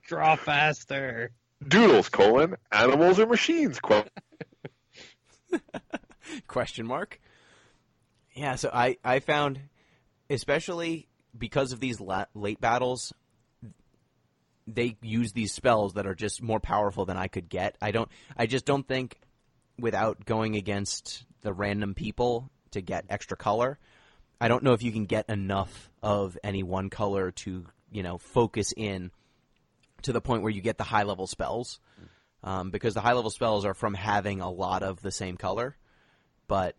Draw faster. Doodles, animals or machines, Question mark. Yeah, so I found, especially because of these late battles, they use these spells that are just more powerful than I could get. I just don't think, without going against the random people to get extra color, I don't know if you can get enough of any one color to, focus in to the point where you get the high-level spells. Because the high-level spells are from having a lot of the same color. But,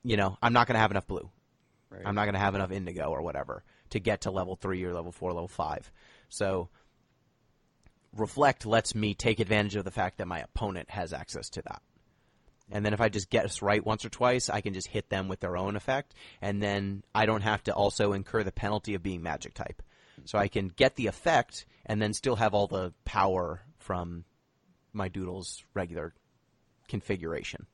I'm not going to have enough blue. Right. I'm not going to have enough indigo or whatever to get to level 3 or level 4, level 5. So Reflect lets me take advantage of the fact that my opponent has access to that. And then if I just guess right once or twice, I can just hit them with their own effect, and then I don't have to also incur the penalty of being magic type. So I can get the effect and then still have all the power from my doodle's regular configuration,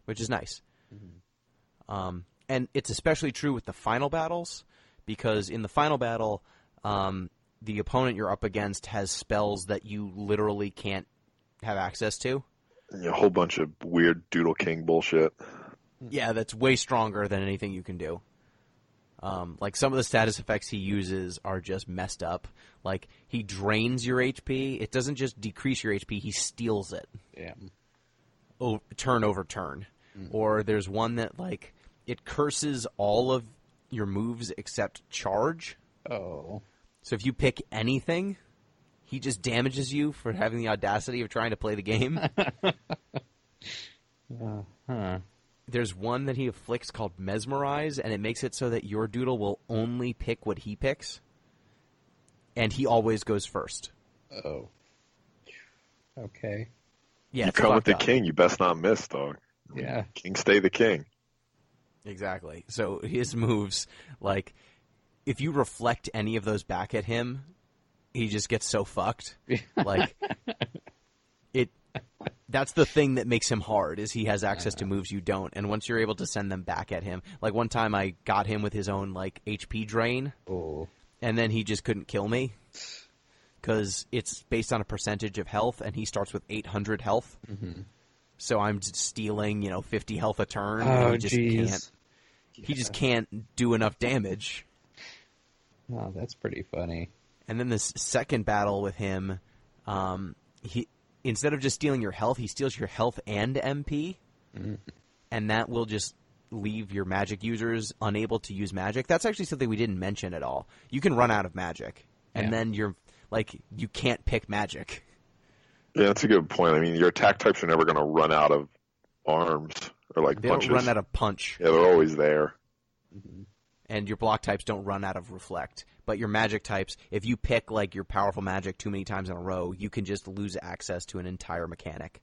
which is nice. Mm-hmm. And it's especially true with the final battles, because in the final battle, the opponent you're up against has spells that you literally can't have access to. A whole bunch of weird Doodle King bullshit. Yeah, that's way stronger than anything you can do. Like, some of the status effects he uses are just messed up. Like, he drains your HP. It doesn't just decrease your HP, he steals it. Yeah. Turn over turn. Mm-hmm. Or there's one that, like, it curses all of your moves except charge. Oh. So if you pick anything, he just damages you for having the audacity of trying to play the game. There's one that he afflicts called Mesmerize, and it makes it so that your doodle will only pick what he picks. and he always goes first. Oh. Okay. Yeah, you it's come with the fucked up. king, you best not miss, dog. Yeah. King stay the king. Exactly. So his moves, like, if you reflect any of those back at him, he just gets so fucked. Like, that's the thing that makes him hard, is he has access to moves you don't. And once you're able to send them back at him, like one time I got him with his own, like, HP drain, and then he just couldn't kill me. Because it's based on a percentage of health, and he starts with 800 health. Mm-hmm. So I'm just stealing, 50 health a turn. Oh, and he just jeez. can't. He just can't do enough damage. Oh, that's pretty funny. And then this second battle with him, he instead of just stealing your health, he steals your health and MP, and that will just leave your magic users unable to use magic. That's actually something we didn't mention at all. You can run out of magic, and then you can't pick magic. Yeah, that's a good point. I mean, your attack types are never going to run out of arms or They punches. don't run out of punch. Yeah, they're always there. Mm-hmm. And your block types don't run out of reflect. But your magic types, if you pick your powerful magic too many times in a row, you can just lose access to an entire mechanic.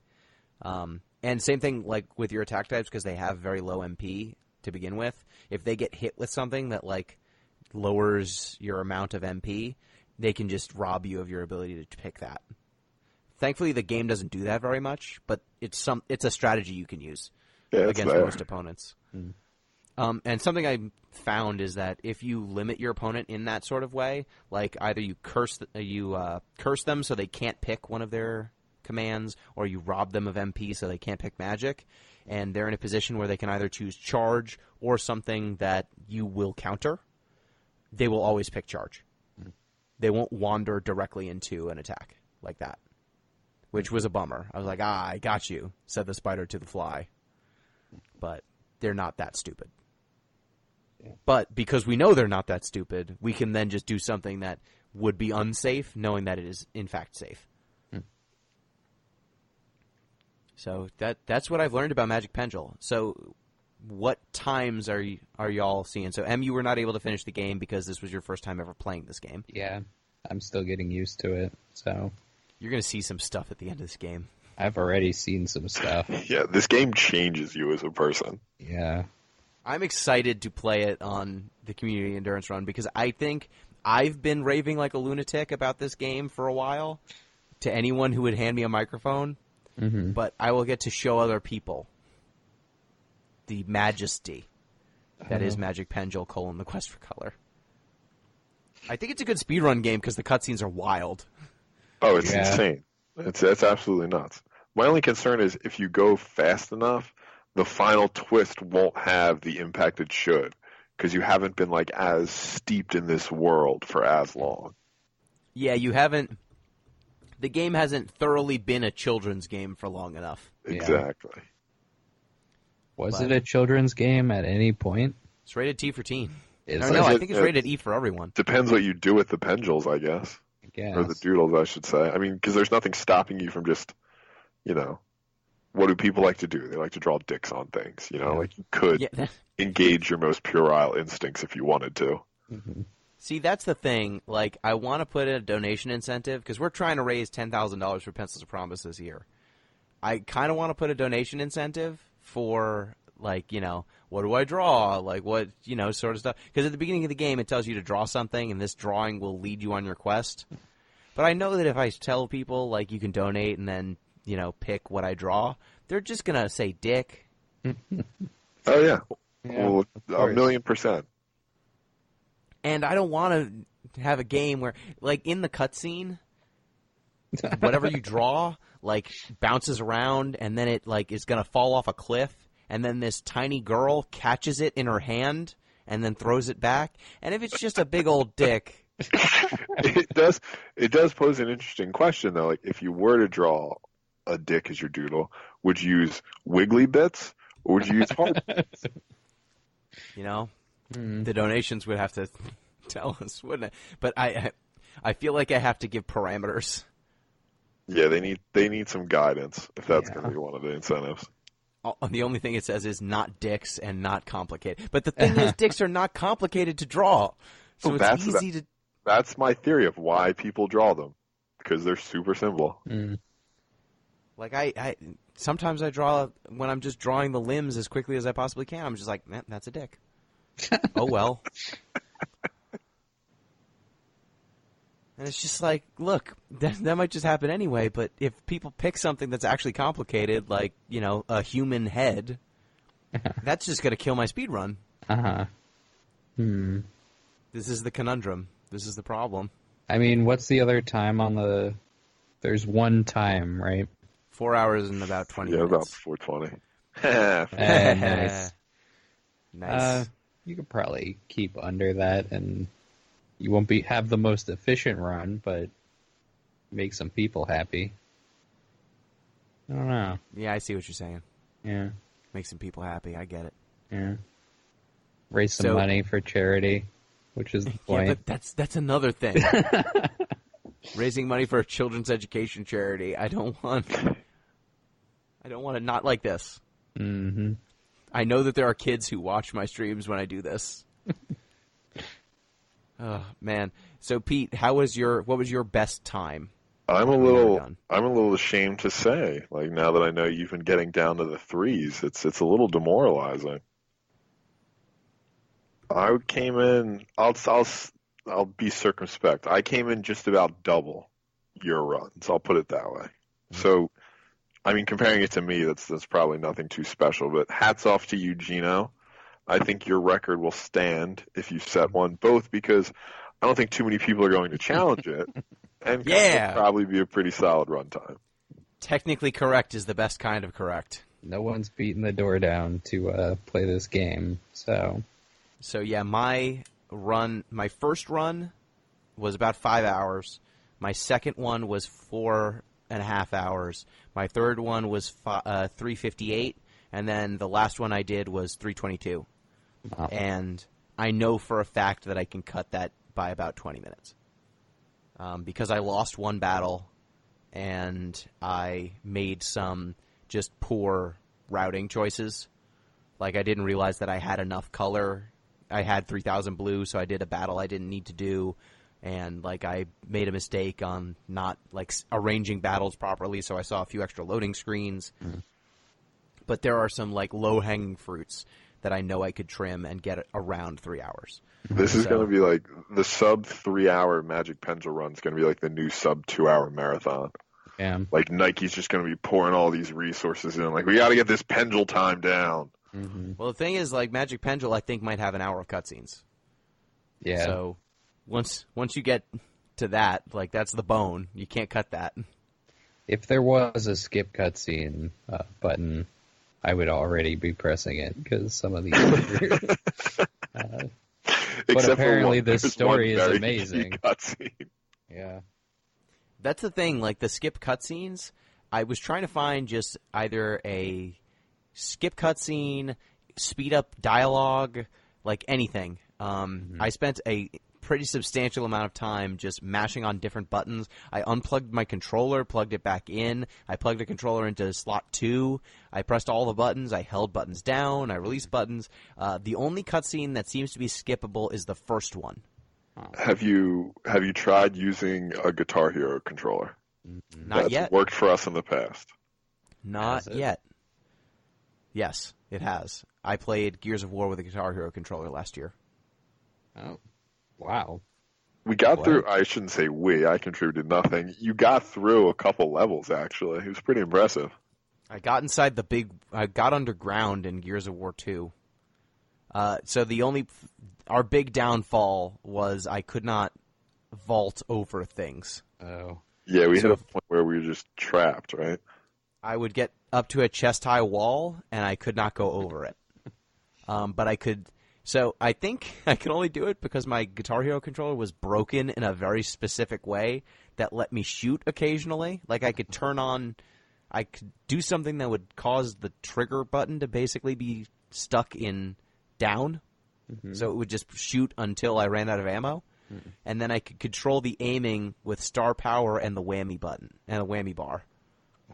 And same thing with your attack types, because they have very low MP to begin with. If they get hit with something that lowers your amount of MP, they can just rob you of your ability to pick that. Thankfully, the game doesn't do that very much, but it's a strategy you can use against most opponents. And something I found is that if you limit your opponent in that sort of way, either you curse them so they can't pick one of their commands, or you rob them of MP so they can't pick magic, and they're in a position where they can either choose charge or something that you will counter, they will always pick charge. They won't wander directly into an attack like that, which was a bummer. I was like, I got you, said the spider to the fly. But they're not that stupid. Yeah. But because we know they're not that stupid, we can then just do something that would be unsafe, knowing that it is, in fact, safe. So that's what I've learned about Magic Pengel. So what times are y'all seeing? So, Em, you were not able to finish the game because this was your first time ever playing this game. Yeah, I'm still getting used to it, so... You're going to see some stuff at the end of this game. I've already seen some stuff. Yeah, this game changes you as a person. Yeah. I'm excited to play it on the Community Endurance Run because I think I've been raving like a lunatic about this game for a while to anyone who would hand me a microphone, but I will get to show other people the majesty that is Magic Pengel: The Quest for Color. I think it's a good speedrun game because the cutscenes are wild. Oh, it's insane. It's absolutely nuts. My only concern is if you go fast enough, the final twist won't have the impact it should, because you haven't been as steeped in this world for as long. Yeah, you haven't. The game hasn't thoroughly been a children's game for long enough. Exactly. Yeah. Was it a children's game at any point? It's rated T for teen. I think it's rated E for everyone. Depends what you do with the pendulums, I guess. Or the doodles, I should say. I mean, because there's nothing stopping you from just, what do people like to do? They like to draw dicks on things, you could engage your most puerile instincts if you wanted to. Mm-hmm. See, that's the thing. I want to put in a donation incentive because we're trying to raise $10,000 for Pencils of Promise this year. I kind of want to put a donation incentive for, what do I draw? What, sort of stuff. Because at the beginning of the game, it tells you to draw something, and this drawing will lead you on your quest. But I know that if I tell people, you can donate and then, pick what I draw, they're just going to say dick. Oh, yeah. Well, 1,000,000%. And I don't want to have a game where, in the cutscene, whatever you draw, bounces around, and then it, is going to fall off a cliff, and then this tiny girl catches it in her hand and then throws it back. And if it's just a big old dick... It does pose an interesting question, though. If you were to draw a dick as your doodle, would you use wiggly bits, or would you use hard bits? The donations would have to tell us, wouldn't it? But I feel like I have to give parameters. Yeah, they need some guidance if that's going to be one of the incentives. The only thing it says is not dicks and not complicated. But the thing is, dicks are not complicated to draw, so it's easy to. That's my theory of why people draw them, because they're super simple. Mm. Like I sometimes I draw when I'm just drawing the limbs as quickly as I possibly can. I'm just like, that's a dick. Oh well. And it's just like, look, that might just happen anyway. But if people pick something that's actually complicated, like a human head, that's just gonna kill my speed run. This is the conundrum. This is the problem. I mean, what's the other time on the? There's one time, right? 4 hours and about 20 minutes. Yeah, about 4:20. Nice. Nice. You could probably keep under that, and you won't have the most efficient run, but make some people happy. I don't know. Yeah, I see what you're saying. Yeah. Make some people happy. I get it. Yeah. Raise some money for charity, which is the point. Yeah, but that's another thing. Raising money for a children's education charity. I don't want it not like this. Mm-hmm. I know that there are kids who watch my streams when I do this. Oh man. So Pete, what was your best time? I'm a little ashamed to say, like, now that I know you've been getting down to the threes, it's a little demoralizing. I came in, I'll be circumspect. I came in just about double your runs. I'll put it that way. Mm-hmm. So, I mean, comparing it to me, that's probably nothing too special. But hats off to you, Gino. I think your record will stand if you set one. Both because I don't think too many people are going to challenge it, and it'll probably be a pretty solid run time. Technically correct is the best kind of correct. No one's beating the door down to play this game, so. So yeah, my first run was about 5 hours. My second one was 4.5 hours. My third one was 3:58, and then the last one I did was 3:22. Wow. And I know for a fact that I can cut that by about 20 minutes because I lost one battle and I made some just poor routing choices. Like I didn't realize that I had enough color. I had 3,000 blue, so I did a battle I didn't need to do, and like I made a mistake on not like arranging battles properly, so I saw a few extra loading screens. Mm. But there are some like low-hanging fruits that I know I could trim and get around 3 hours. This is going to be like the sub 3 hour Magic Pengel run is going to be like the new sub 2 hour marathon. Yeah. Like Nike's just going to be pouring all these resources in. Like we got to get this Pengel time down. Mm-hmm. Well, the thing is, like Magic Pengel, I think might have an hour of cutscenes. Yeah. So once you get to that, like that's the bone. You can't cut that. If there was a skip cutscene button, I would already be pressing it because some of these. But apparently, this story is amazing. Yeah. That's the thing. Like the skip cutscenes, I was trying to find just either a skip cutscene, speed up dialogue, like anything. I spent a pretty substantial amount of time just mashing on different buttons. I unplugged my controller, plugged it back in. I plugged the controller into slot 2. I pressed all the buttons. I held buttons down. I released buttons. The only cutscene that seems to be skippable is the first one. Have you tried using a Guitar Hero controller? Not yet. That's worked for us in the past. Not yet. Yes, it has. I played Gears of War with a Guitar Hero controller last year. Oh, wow. We got through, I shouldn't say we, I contributed nothing. You got through a couple levels, actually. It was pretty impressive. I got I got underground in Gears of War 2. So our big downfall was I could not vault over things. Oh. Yeah, we hit a point where we were just trapped, right? I would get up to a chest-high wall, and I could not go over it. But I could... So I think I could only do it because my Guitar Hero controller was broken in a very specific way that let me shoot occasionally. Like I could I could do something that would cause the trigger button to basically be stuck in down. Mm-hmm. So it would just shoot until I ran out of ammo. Mm-hmm. And then I could control the aiming with star power and the whammy button and a whammy bar.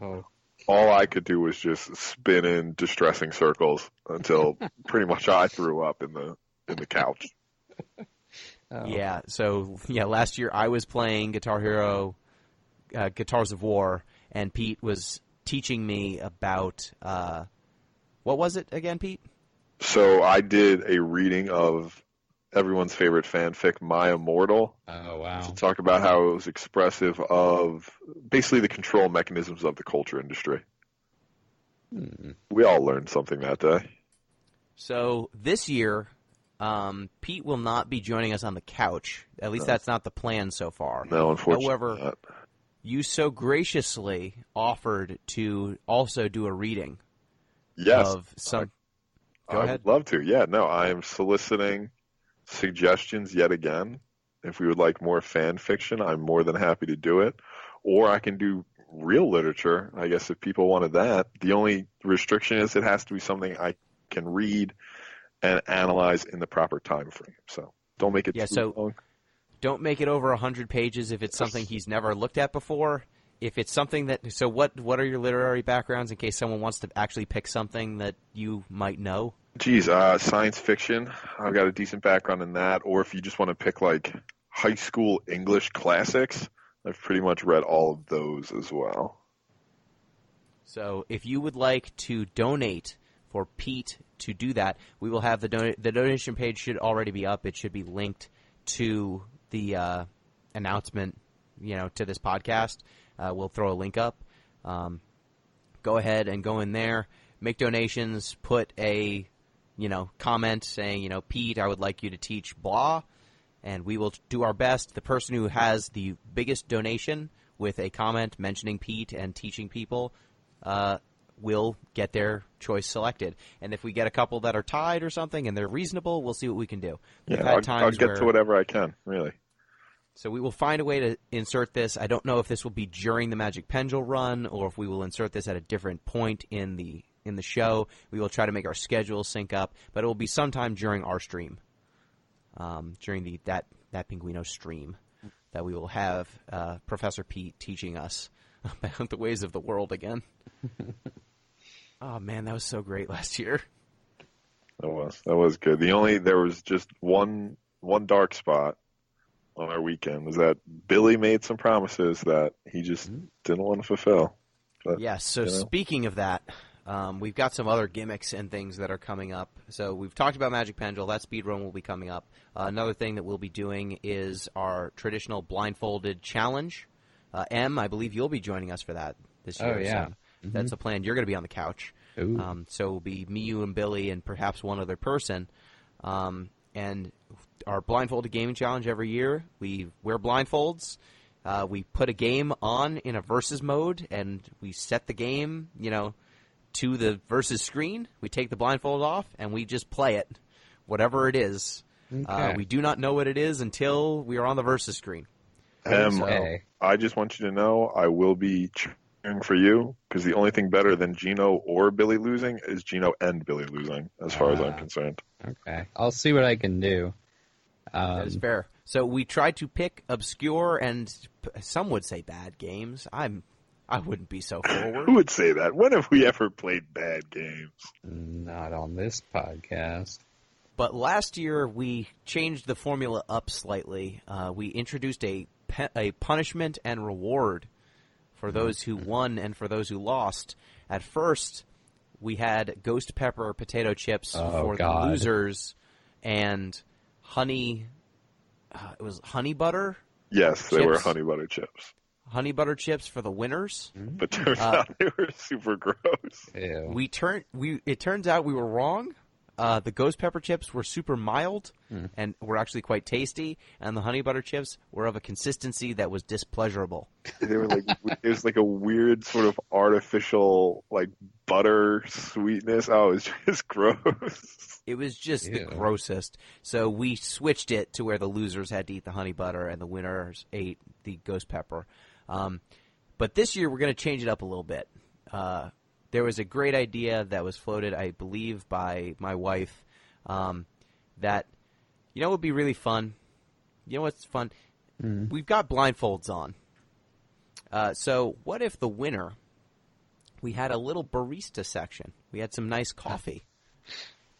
Oh. All I could do was just spin in distressing circles until pretty much I threw up in the couch. Oh. Yeah. So last year I was playing Guitar Hero, Guitars of War, and Pete was teaching me about what was it again, Pete? So I did a reading of everyone's favorite fanfic, My Immortal. Oh, wow. To talk about how it was expressive of basically the control mechanisms of the culture industry. We all learned something that day. So this year, Pete will not be joining us on the couch. At least that's not the plan so far. No, unfortunately However, not. you so graciously offered to also do a reading. Yes. Of some. I Go ahead. would love to. Yeah, no, I am soliciting suggestions yet again. If we would like more fan fiction, I'm more than happy to do it. Or I can do real literature, I guess, if people wanted that. The only restriction is it has to be something I can read and analyze in the proper time frame. So don't make it too long. Don't make it over 100 pages if it's something he's never looked at before. If it's something that... So what are your literary backgrounds in case someone wants to actually pick something that you might know? Geez, science fiction. I've got a decent background in that. Or if you just want to pick, like, high school English classics, I've pretty much read all of those as well. So if you would like to donate for Pete to do that, we will have the donation page should already be up. It should be linked to the announcement, to this podcast. We'll throw a link up. Go ahead and go in there, make donations, put a, comment saying, Pete, I would like you to teach blah, and we will do our best. The person who has the biggest donation with a comment mentioning Pete and teaching people will get their choice selected. And if we get a couple that are tied or something and they're reasonable, we'll see what we can do. I'll get to whatever I can, really. So we will find a way to insert this. I don't know if this will be during the Magic Pengel run or if we will insert this at a different point in the show. We will try to make our schedule sync up, but it will be sometime during our stream, during that Pinguino stream, that we will have Professor Pete teaching us about the ways of the world again. Oh man, that was so great last year. That was good. There was just one dark spot on our weekend was that Billy made some promises that he just didn't want to fulfill. But, yes, so speaking of that, we've got some other gimmicks and things that are coming up. So we've talked about Magic Pengel. That speedrun will be coming up. Another thing that we'll be doing is our traditional blindfolded challenge. I believe you'll be joining us for that this year. Oh, yeah. So that's a plan. You're going to be on the couch. So it'll be me, you, and Billy, and perhaps one other person. And our blindfolded gaming challenge every year, we wear blindfolds. We put a game on in a versus mode, and we set the game, to the versus screen. We take the blindfold off, and we just play it, whatever it is. Okay. We do not know what it is until we are on the versus screen. I just want you to know I will be cheering for you because the only thing better than Gino or Billy losing is Gino and Billy losing, as far as I'm concerned. Okay. I'll see what I can do. That is fair. So we tried to pick obscure and some would say bad games. I wouldn't be so forward. Who would say that? When have we ever played bad games? Not on this podcast. But last year we changed the formula up slightly. We introduced a punishment and reward for those who won and for those who lost. At first, we had ghost pepper potato chips for the losers and honey. It was honey butter. Yes, they were honey butter chips. Honey butter chips for the winners. But turns out they were super gross. Ew. It turns out we were wrong. The ghost pepper chips were super mild and were actually quite tasty, and the honey butter chips were of a consistency that was displeasurable. They were like it was like a weird sort of artificial like butter sweetness. Oh, it was just gross. It was just the grossest. So we switched it to where the losers had to eat the honey butter and the winners ate the ghost pepper. But this year we're going to change it up a little bit. There was a great idea that was floated, I believe, by my wife that, would be really fun? You know what's fun? We've got blindfolds on. So what if the winner, we had a little barista section. We had some nice coffee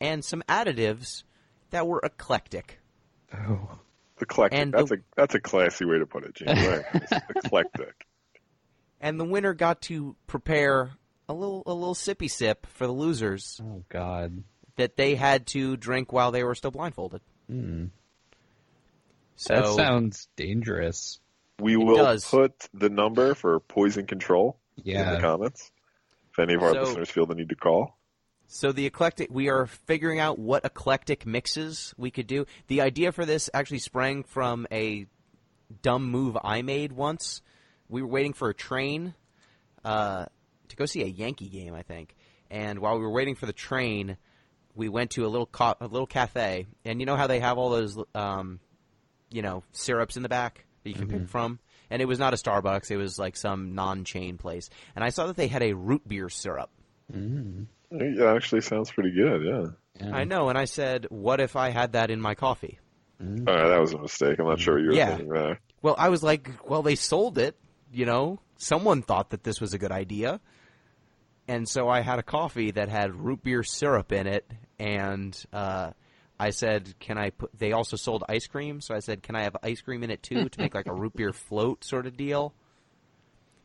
and some additives that were eclectic. Oh. Eclectic. And That's a classy way to put it, Gino. Right? It's eclectic. And the winner got to prepare a little sippy sip for the losers. Oh, God. That they had to drink while they were still blindfolded. So, that sounds dangerous. We will put the number for poison control in the comments if any of our listeners feel the need to call. So we are figuring out what eclectic mixes we could do. The idea for this actually sprang from a dumb move I made once. We were waiting for a train to go see a Yankee game, I think. And while we were waiting for the train, we went to a little cafe. And you know how they have all those, syrups in the back that you can pick from? And it was not a Starbucks. It was like some non-chain place. And I saw that they had a root beer syrup. It actually sounds pretty good, yeah. I know, and I said, what if I had that in my coffee? That was a mistake. I'm not sure what you were thinking there. Well, I was like, they sold it, Someone thought that this was a good idea. And so I had a coffee that had root beer syrup in it, and I said, they also sold ice cream, so I said, can I have ice cream in it too to make like a root beer float sort of deal?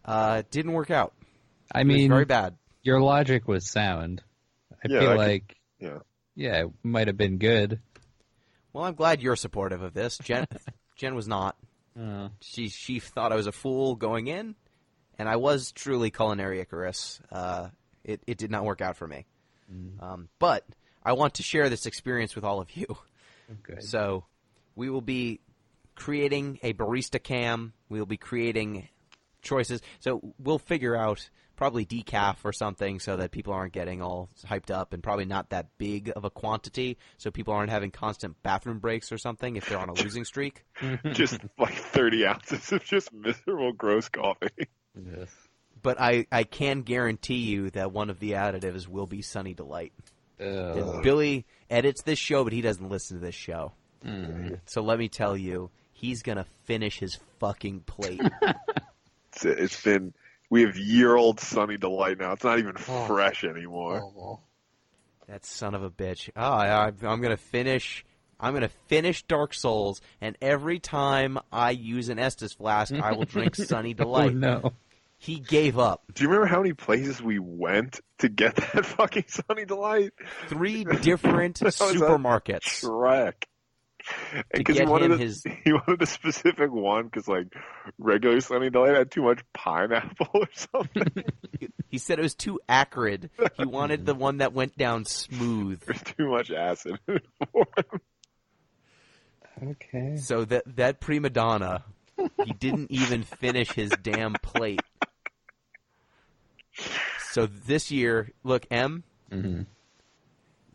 Didn't work out. I mean, it was very bad. Your logic was sound. I feel like, it might have been good. Well, I'm glad you're supportive of this. Jen was not. She thought I was a fool going in, and I was truly culinary Icarus. It did not work out for me. But I want to share this experience with all of you. Okay. So we will be creating a barista cam. We will be creating choices. So we'll figure out probably decaf or something so that people aren't getting all hyped up, and probably not that big of a quantity so people aren't having constant bathroom breaks or something if they're on a losing streak. Just like 30 ounces of just miserable, gross coffee. Yes. But I can guarantee you that one of the additives will be Sunny Delight. Billy edits this show, but he doesn't listen to this show. So let me tell you, he's going to finish his fucking plate. It's been... We have year-old Sunny Delight now. It's not even fresh anymore. That son of a bitch. I'm gonna finish. I'm gonna finish Dark Souls, and every time I use an Estus flask, I will drink Sunny Delight. Oh no! He gave up. Do you remember how many places we went to get that fucking Sunny Delight? 3 different supermarkets. Shrek. Because he wanted a specific one because, like, regular Sunny Delight had too much pineapple or something. He said it was too acrid. He wanted the one that went down smooth. There's too much acid for him. Okay. So that prima donna, he didn't even finish his damn plate. So this year, look, M,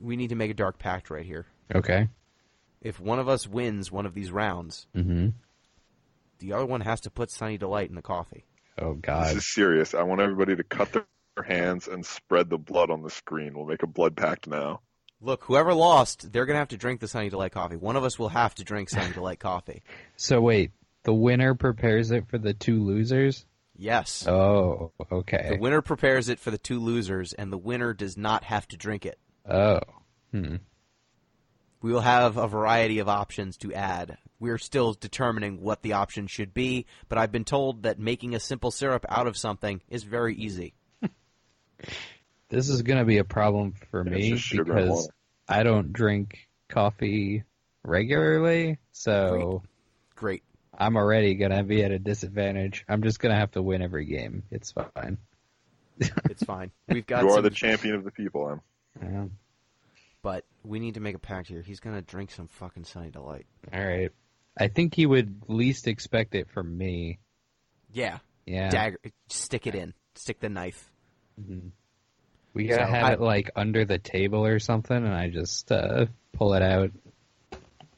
we need to make a dark pact right here. Okay. If one of us wins one of these rounds, the other one has to put Sunny Delight in the coffee. Oh, God. This is serious. I want everybody to cut their hands and spread the blood on the screen. We'll make a blood pact now. Look, whoever lost, they're going to have to drink the Sunny Delight coffee. One of us will have to drink Sunny Delight coffee. So wait, the winner prepares it for the 2 losers? Yes. Oh, okay. The winner prepares it for the 2 losers, and the winner does not have to drink it. Oh. We will have a variety of options to add. We're still determining what the option should be, but I've been told that making a simple syrup out of something is very easy. This is going to be a problem for me because I don't drink coffee regularly, so Great. I'm already going to be at a disadvantage. I'm just going to have to win every game. It's fine. It's fine. We've got You are the champion of the people, Em. Yeah. But we need to make a pact here. He's going to drink some fucking Sunny Delight. All right. I think he would least expect it from me. Yeah. Yeah. Dagger. Stick it in. Stick the knife. We gotta have it like under the table or something, and I just pull it out.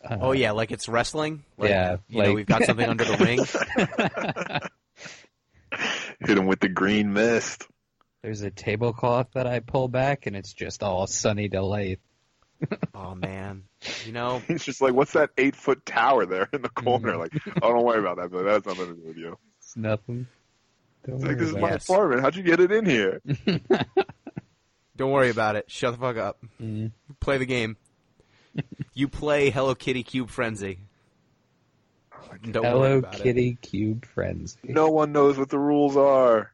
Oh yeah, like it's wrestling. Like, yeah, you know, we've got something under the ring. Hit him with the green mist. There's a tablecloth that I pull back, and it's just all Sunny Delight. Oh man, you know, he's just like, "What's that 8-foot tower there in the corner?" Like, "Oh, don't worry about that, but that's nothing to do with you." It's nothing. It's like, this is my apartment. How'd you get it in here? Don't worry about it. Shut the fuck up. Play the game. You play Hello Kitty Cube Frenzy. Don't worry Hello about it. Kitty Cube Frenzy. No one knows what the rules are.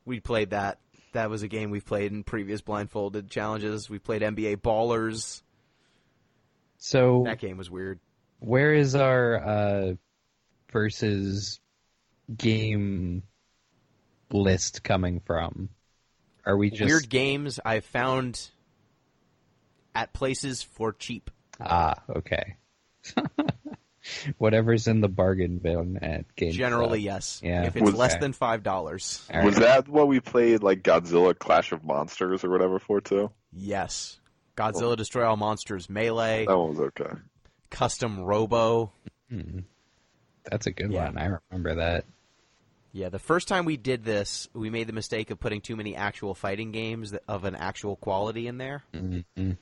We played that. That was a game we've played in previous blindfolded challenges. We played NBA Ballers. So That game was weird. where is our versus game list coming from? Are we just Weird games I found at places for cheap. Okay. Whatever's in the bargain bin at GameStop. Generally, yes. Yeah. If it's less Okay. than $5. All Was right. that what we played, like Godzilla Clash of Monsters or whatever for too? Yes. Godzilla Destroy All Monsters Melee, That one was okay. Custom Robo. That's a good Yeah. one. I remember that. Yeah, the first time we did this, we made the mistake of putting too many actual fighting games of an actual quality in there. Mm-hmm.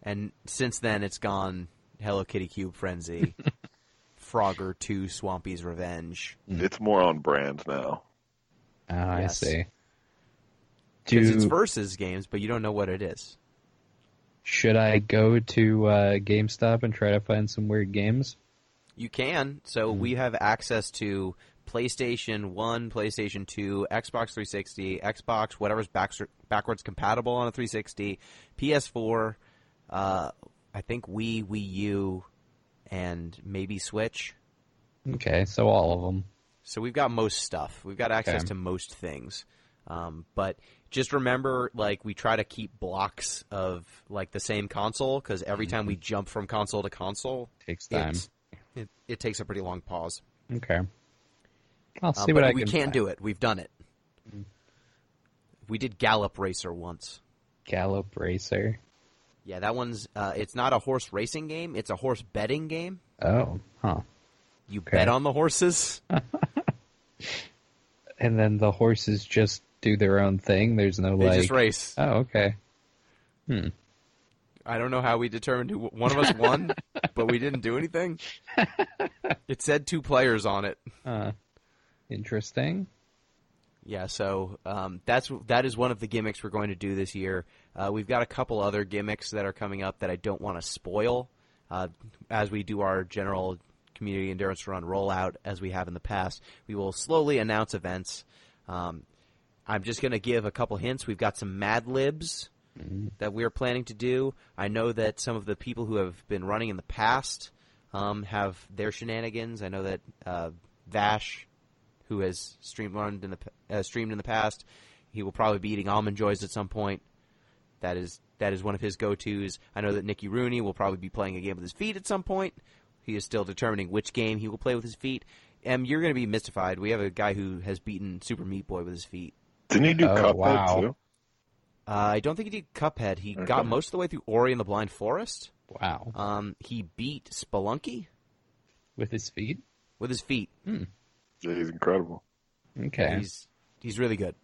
And since then, it's gone Hello Kitty Cube Frenzy, Frogger 2 Swampy's Revenge. It's more on brand now. Oh, Yes. I see. Because it's versus games, but you don't know what it is. Should I go to GameStop and try to find some weird games? You can. So we have access to PlayStation 1, PlayStation 2, Xbox 360, Xbox, whatever's backwards compatible on a 360, PS4, I think Wii U, and maybe Switch. Okay, so all of them. So we've got most stuff. We've got access Okay. to most things. But just remember, like, we try to keep blocks of, like, the same console, because every time we jump from console to console, Takes time. it takes a pretty long pause. Okay. I'll see But what I we can can find. do it. We've done it. We did Gallop Racer once. Gallop Racer. Yeah, that one's, it's not a horse racing game. It's a horse betting game. Oh, huh. You Okay. bet on the horses. And then the horses just do their own thing. There's no They like. just race. Oh, okay. I don't know how we determined who one of us won, but we didn't do anything. It said 2 players on it. Interesting. Yeah, so that is one of the gimmicks we're going to do this year. We've got a couple other gimmicks that are coming up that I don't want to spoil as we do our general Community Endurance Run rollout as we have in the past. We will slowly announce events. I'm just going to give a couple hints. We've got some Mad Libs that we're planning to do. I know that some of the people who have been running in the past have their shenanigans. I know that Vash, who has streamed in the past, he will probably be eating Almond Joys at some point. That is one of his go-tos. I know that Nicky Rooney will probably be playing a game with his feet at some point. He is still determining which game he will play with his feet. You're going to be mystified. We have a guy who has beaten Super Meat Boy with his feet. Didn't he do Cuphead wow. too? I don't think he did Cuphead. He got most of the way through Ori and the Blind Forest. Wow. He beat Spelunky With his feet? with his feet. Yeah, he's incredible. Okay. He's really good.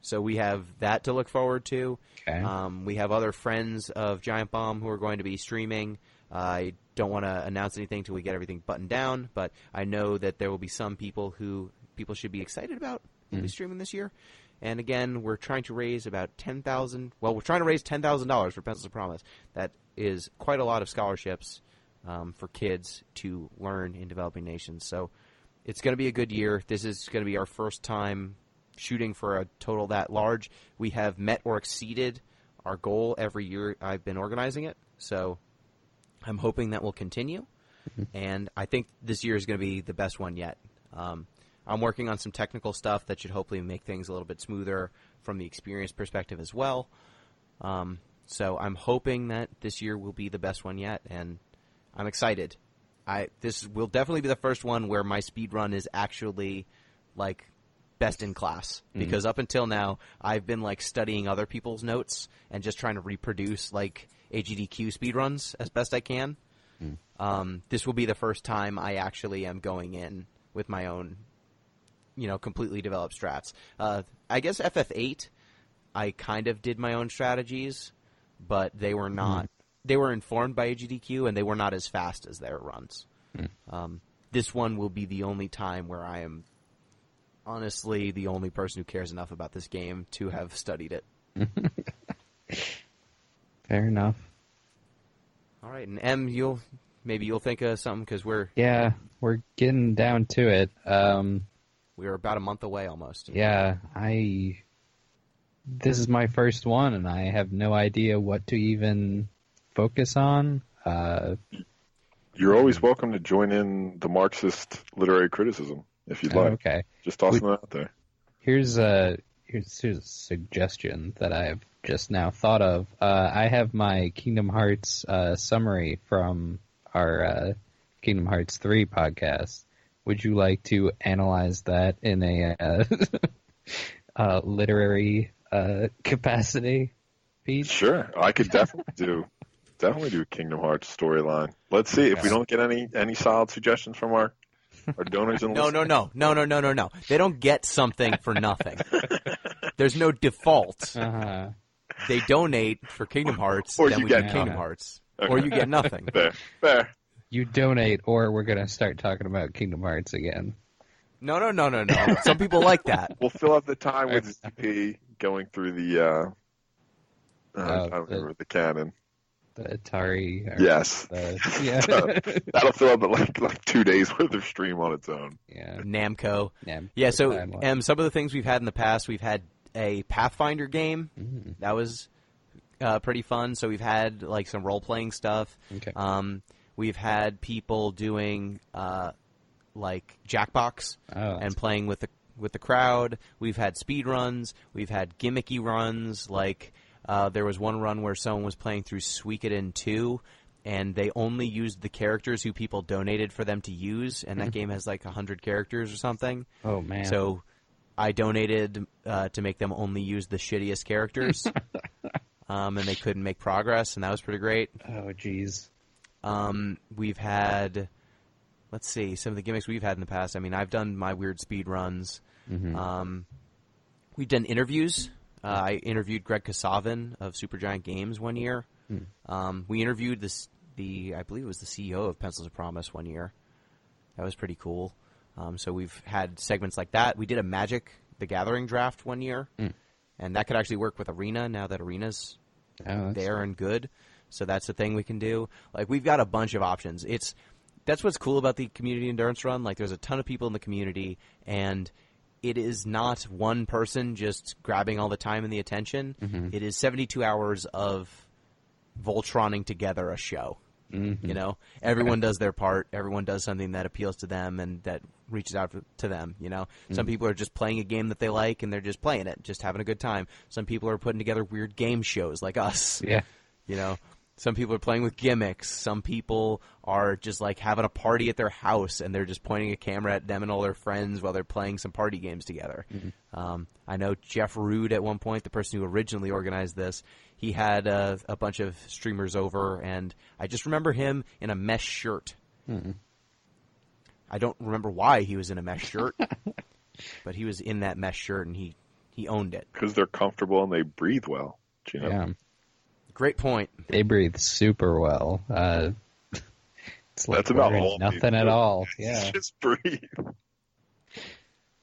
So we have that to look forward to. Okay. We have other friends of Giantbomb who are going to be streaming. I don't want to announce anything until we get everything buttoned down, but I know that there will be some people who people should be excited about who will be streaming this year. And again, we're trying to raise about $10,000. Well, we're trying to raise $10,000 for Pencils of Promise. That is quite a lot of scholarships for kids to learn in developing nations. So it's going to be a good year. This is going to be our first time shooting for a total that large. We have met or exceeded our goal every year I've been organizing it. So I'm hoping that will continue. And I think this year is going to be the best one yet. I'm working on some technical stuff that should hopefully make things a little bit smoother from the experience perspective as well. So I'm hoping that this year will be the best one yet, and I'm excited. This will definitely be the first one where my speed run is actually like best in class, because up until now I've been like studying other people's notes and just trying to reproduce like AGDQ speed runs as best I can. This will be the first time I actually am going in with my own, completely developed strats. I guess FF8, I kind of did my own strategies, but they were not. They were informed by AGDQ, and they were not as fast as their runs. This one will be the only time where I am honestly the only person who cares enough about this game to have studied it. Fair enough. All right, and Em, you'll maybe you'll think of something because we're getting down to it. We're about a month away almost. Yeah, this is my first one, and I have no idea what to even focus on. You're always welcome to join in the Marxist literary criticism if you'd like. Okay. Just tossing that out there. Here's a suggestion that I've just now thought of. I have my Kingdom Hearts summary from our Kingdom Hearts 3 podcast. Would you like to analyze that in a literary capacity, Pete? Sure, I could definitely do a Kingdom Hearts storyline. Let's see if we don't get any solid suggestions from our donors and listeners. No. They don't get something for nothing. There's no default. Uh-huh. They donate for Kingdom Hearts, or then you we get get Kingdom nothing. Hearts. Okay. Or you get nothing. Fair. You donate, or we're going to start talking about Kingdom Hearts again. No. Some people like that. We'll fill up the time with ZP going through the I don't remember the canon. The Atari. Yes. That'll fill up like 2 days worth of stream on its own. Yeah. Namco. Yeah, so some of the things we've had in the past, we've had a Pathfinder game. Mm. That was pretty fun. So we've had like some role-playing stuff. Okay. We've had people doing like Jackbox and playing with the crowd. We've had speed runs. We've had gimmicky runs. Like there was one run where someone was playing through Suikoden 2, and they only used the characters who people donated for them to use, and that game has like 100 characters or something. Oh, man. So I donated to make them only use the shittiest characters, and they couldn't make progress, and that was pretty great. Oh, jeez. We've had, let's see, some of the gimmicks we've had in the past. I mean, I've done my weird speed runs. Mm-hmm. We've done interviews. I interviewed Greg Kasavin of Supergiant Games one year. We interviewed I believe it was the CEO of Pencils of Promise one year. That was pretty cool. So we've had segments like that. We did a Magic the Gathering draft one year, and that could actually work with Arena now that Arena's there and good. So that's the thing we can do. Like, we've got a bunch of options. That's what's cool about the Community Endurance Run. Like, there's a ton of people in the community, and it is not one person just grabbing all the time and the attention. It is 72 hours of Voltroning together a show. You know, everyone does their part. Everyone does something that appeals to them and that reaches out to them. You know, some people are just playing a game that they like and they're just playing it, just having a good time. Some people are putting together weird game shows like us. Yeah. You know, some people are playing with gimmicks. Some people are just like having a party at their house and they're just pointing a camera at them and all their friends while they're playing some party games together. I know Jeff Rude at one point, the person who originally organized this, he had a bunch of streamers over, and I just remember him in a mesh shirt. I don't remember why he was in a mesh shirt, but he was in that mesh shirt and he owned it. Because they're comfortable and they breathe well. Gino. Yeah. Great point. They breathe super well. It's like That's about wearing all nothing people at do. all. Yeah. Just breathe.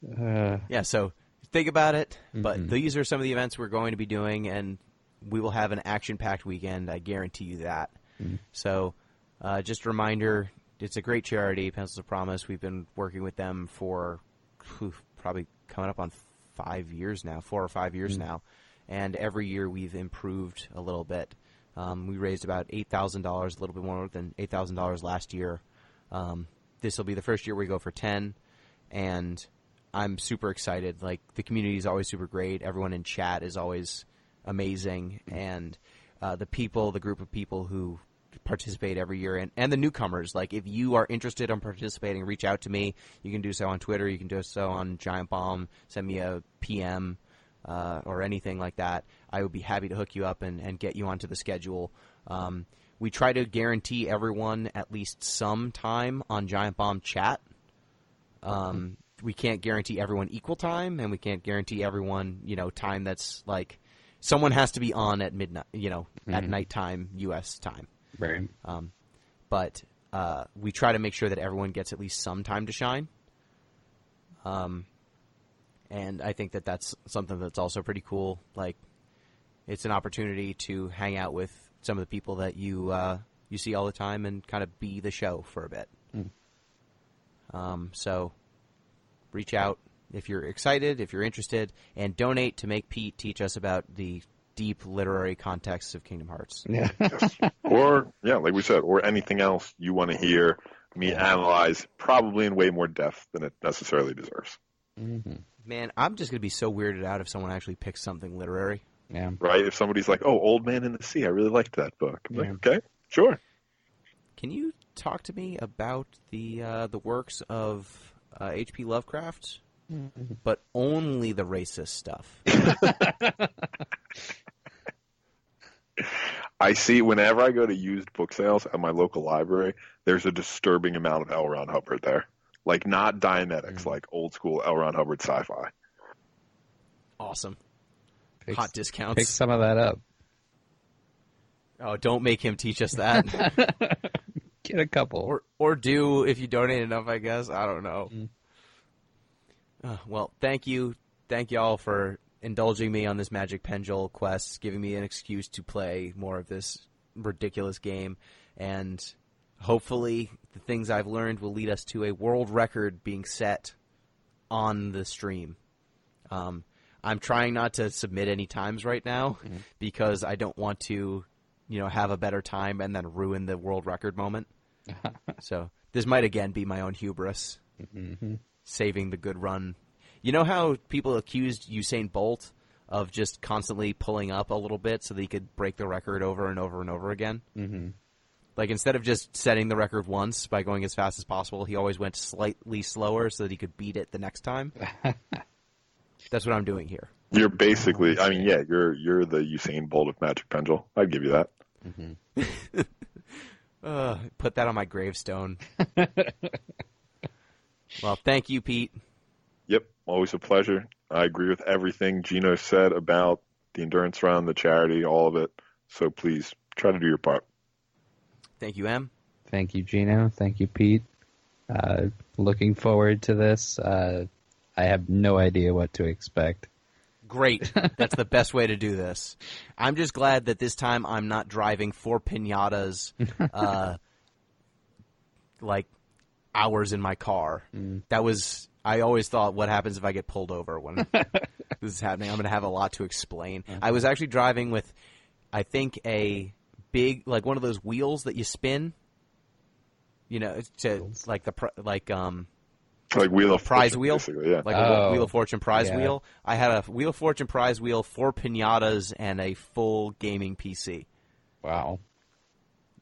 Yeah, so think about it. But these are some of the events we're going to be doing, and we will have an action-packed weekend. I guarantee you that. So just a reminder, it's a great charity, Pencils of Promise. We've been working with them for probably coming up on 5 years now, 4 or 5 years now. And every year we've improved a little bit. We raised about $8,000, a little bit more than $8,000 last year. This will be the first year we go for 10, and I'm super excited. Like, the community is always super great. Everyone in chat is always amazing, and the group of people who participate every year, and the newcomers. Like, if you are interested in participating, reach out to me. You can do so on Twitter. You can do so on Giantbomb. Send me a PM. Or anything like that, I would be happy to hook you up and get you onto the schedule. We try to guarantee everyone at least some time on Giant Bomb chat. We can't guarantee everyone equal time, and we can't guarantee everyone, time that's like someone has to be on at midnight, at nighttime U.S. time. Right. But we try to make sure that everyone gets at least some time to shine. And I think that that's something that's also pretty cool. Like, it's an opportunity to hang out with some of the people that you you see all the time and kind of be the show for a bit. So reach out if you're excited, if you're interested, and donate to make Pete teach us about the deep literary context of Kingdom Hearts. Yeah. Or, like we said, or anything else you want to hear me analyze, probably in way more depth than it necessarily deserves. Mm-hmm. Man, I'm just going to be so weirded out if someone actually picks something literary. Yeah. Right? If somebody's like, oh, Old Man in the Sea, I really liked that book. I'm like, okay, sure. Can you talk to me about the works of H.P. Lovecraft, but only the racist stuff? I see whenever I go to used book sales at my local library, there's a disturbing amount of L. Ron Hubbard there. Like, not Dianetics, like old school L. Ron Hubbard sci-fi. Awesome. Hot discounts. Pick some of that up. Oh, don't make him teach us that. Get a couple. Or do if you donate enough, I guess. I don't know. Well, thank you. Thank y'all for indulging me on this Magic Pengel quest, giving me an excuse to play more of this ridiculous game. And hopefully the things I've learned will lead us to a world record being set on the stream. I'm trying not to submit any times right now because I don't want to, have a better time and then ruin the world record moment. So this might again be my own hubris, saving the good run. You know how people accused Usain Bolt of just constantly pulling up a little bit so that he could break the record over and over and over again? Mm-hmm. Like, instead of just setting the record once by going as fast as possible, he always went slightly slower so that he could beat it the next time. That's what I'm doing here. You're basically, you're the Usain Bolt of Magic Pengel. I'd give you that. Put that on my gravestone. Well, thank you, Pete. Yep, always a pleasure. I agree with everything Gino said about the endurance run, the charity, all of it. So please, try to do your part. Thank you, Em. Thank you, Gino. Thank you, Pete. Looking forward to this. I have no idea what to expect. Great. That's the best way to do this. I'm just glad that this time I'm not driving 4 pinatas, hours in my car. I always thought, what happens if I get pulled over when this is happening? I'm going to have a lot to explain. I was actually driving with, I think, a big, one of those wheels that you spin, to, like Wheel of prize Fortune, wheel, yeah. A Wheel of Fortune prize wheel. I had a Wheel of Fortune prize wheel, 4 pinatas, and a full gaming PC. Wow!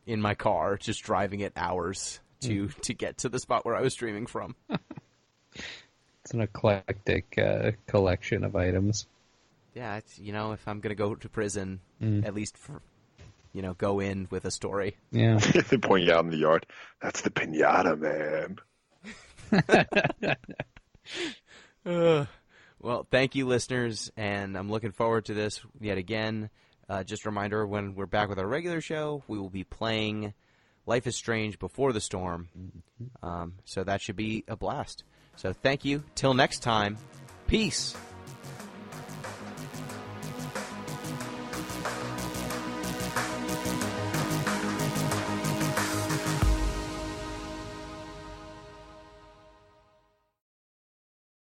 In my car, just driving it hours to get to the spot where I was streaming from. It's an eclectic collection of items. Yeah, it's, if I'm gonna go to prison, at least for, go in with a story. Yeah. They point you out in the yard. That's the pinata, man. Well, thank you, listeners, and I'm looking forward to this yet again. Just a reminder, when we're back with our regular show, we will be playing Life is Strange Before the Storm, so that should be a blast. So thank you. Till next time, peace.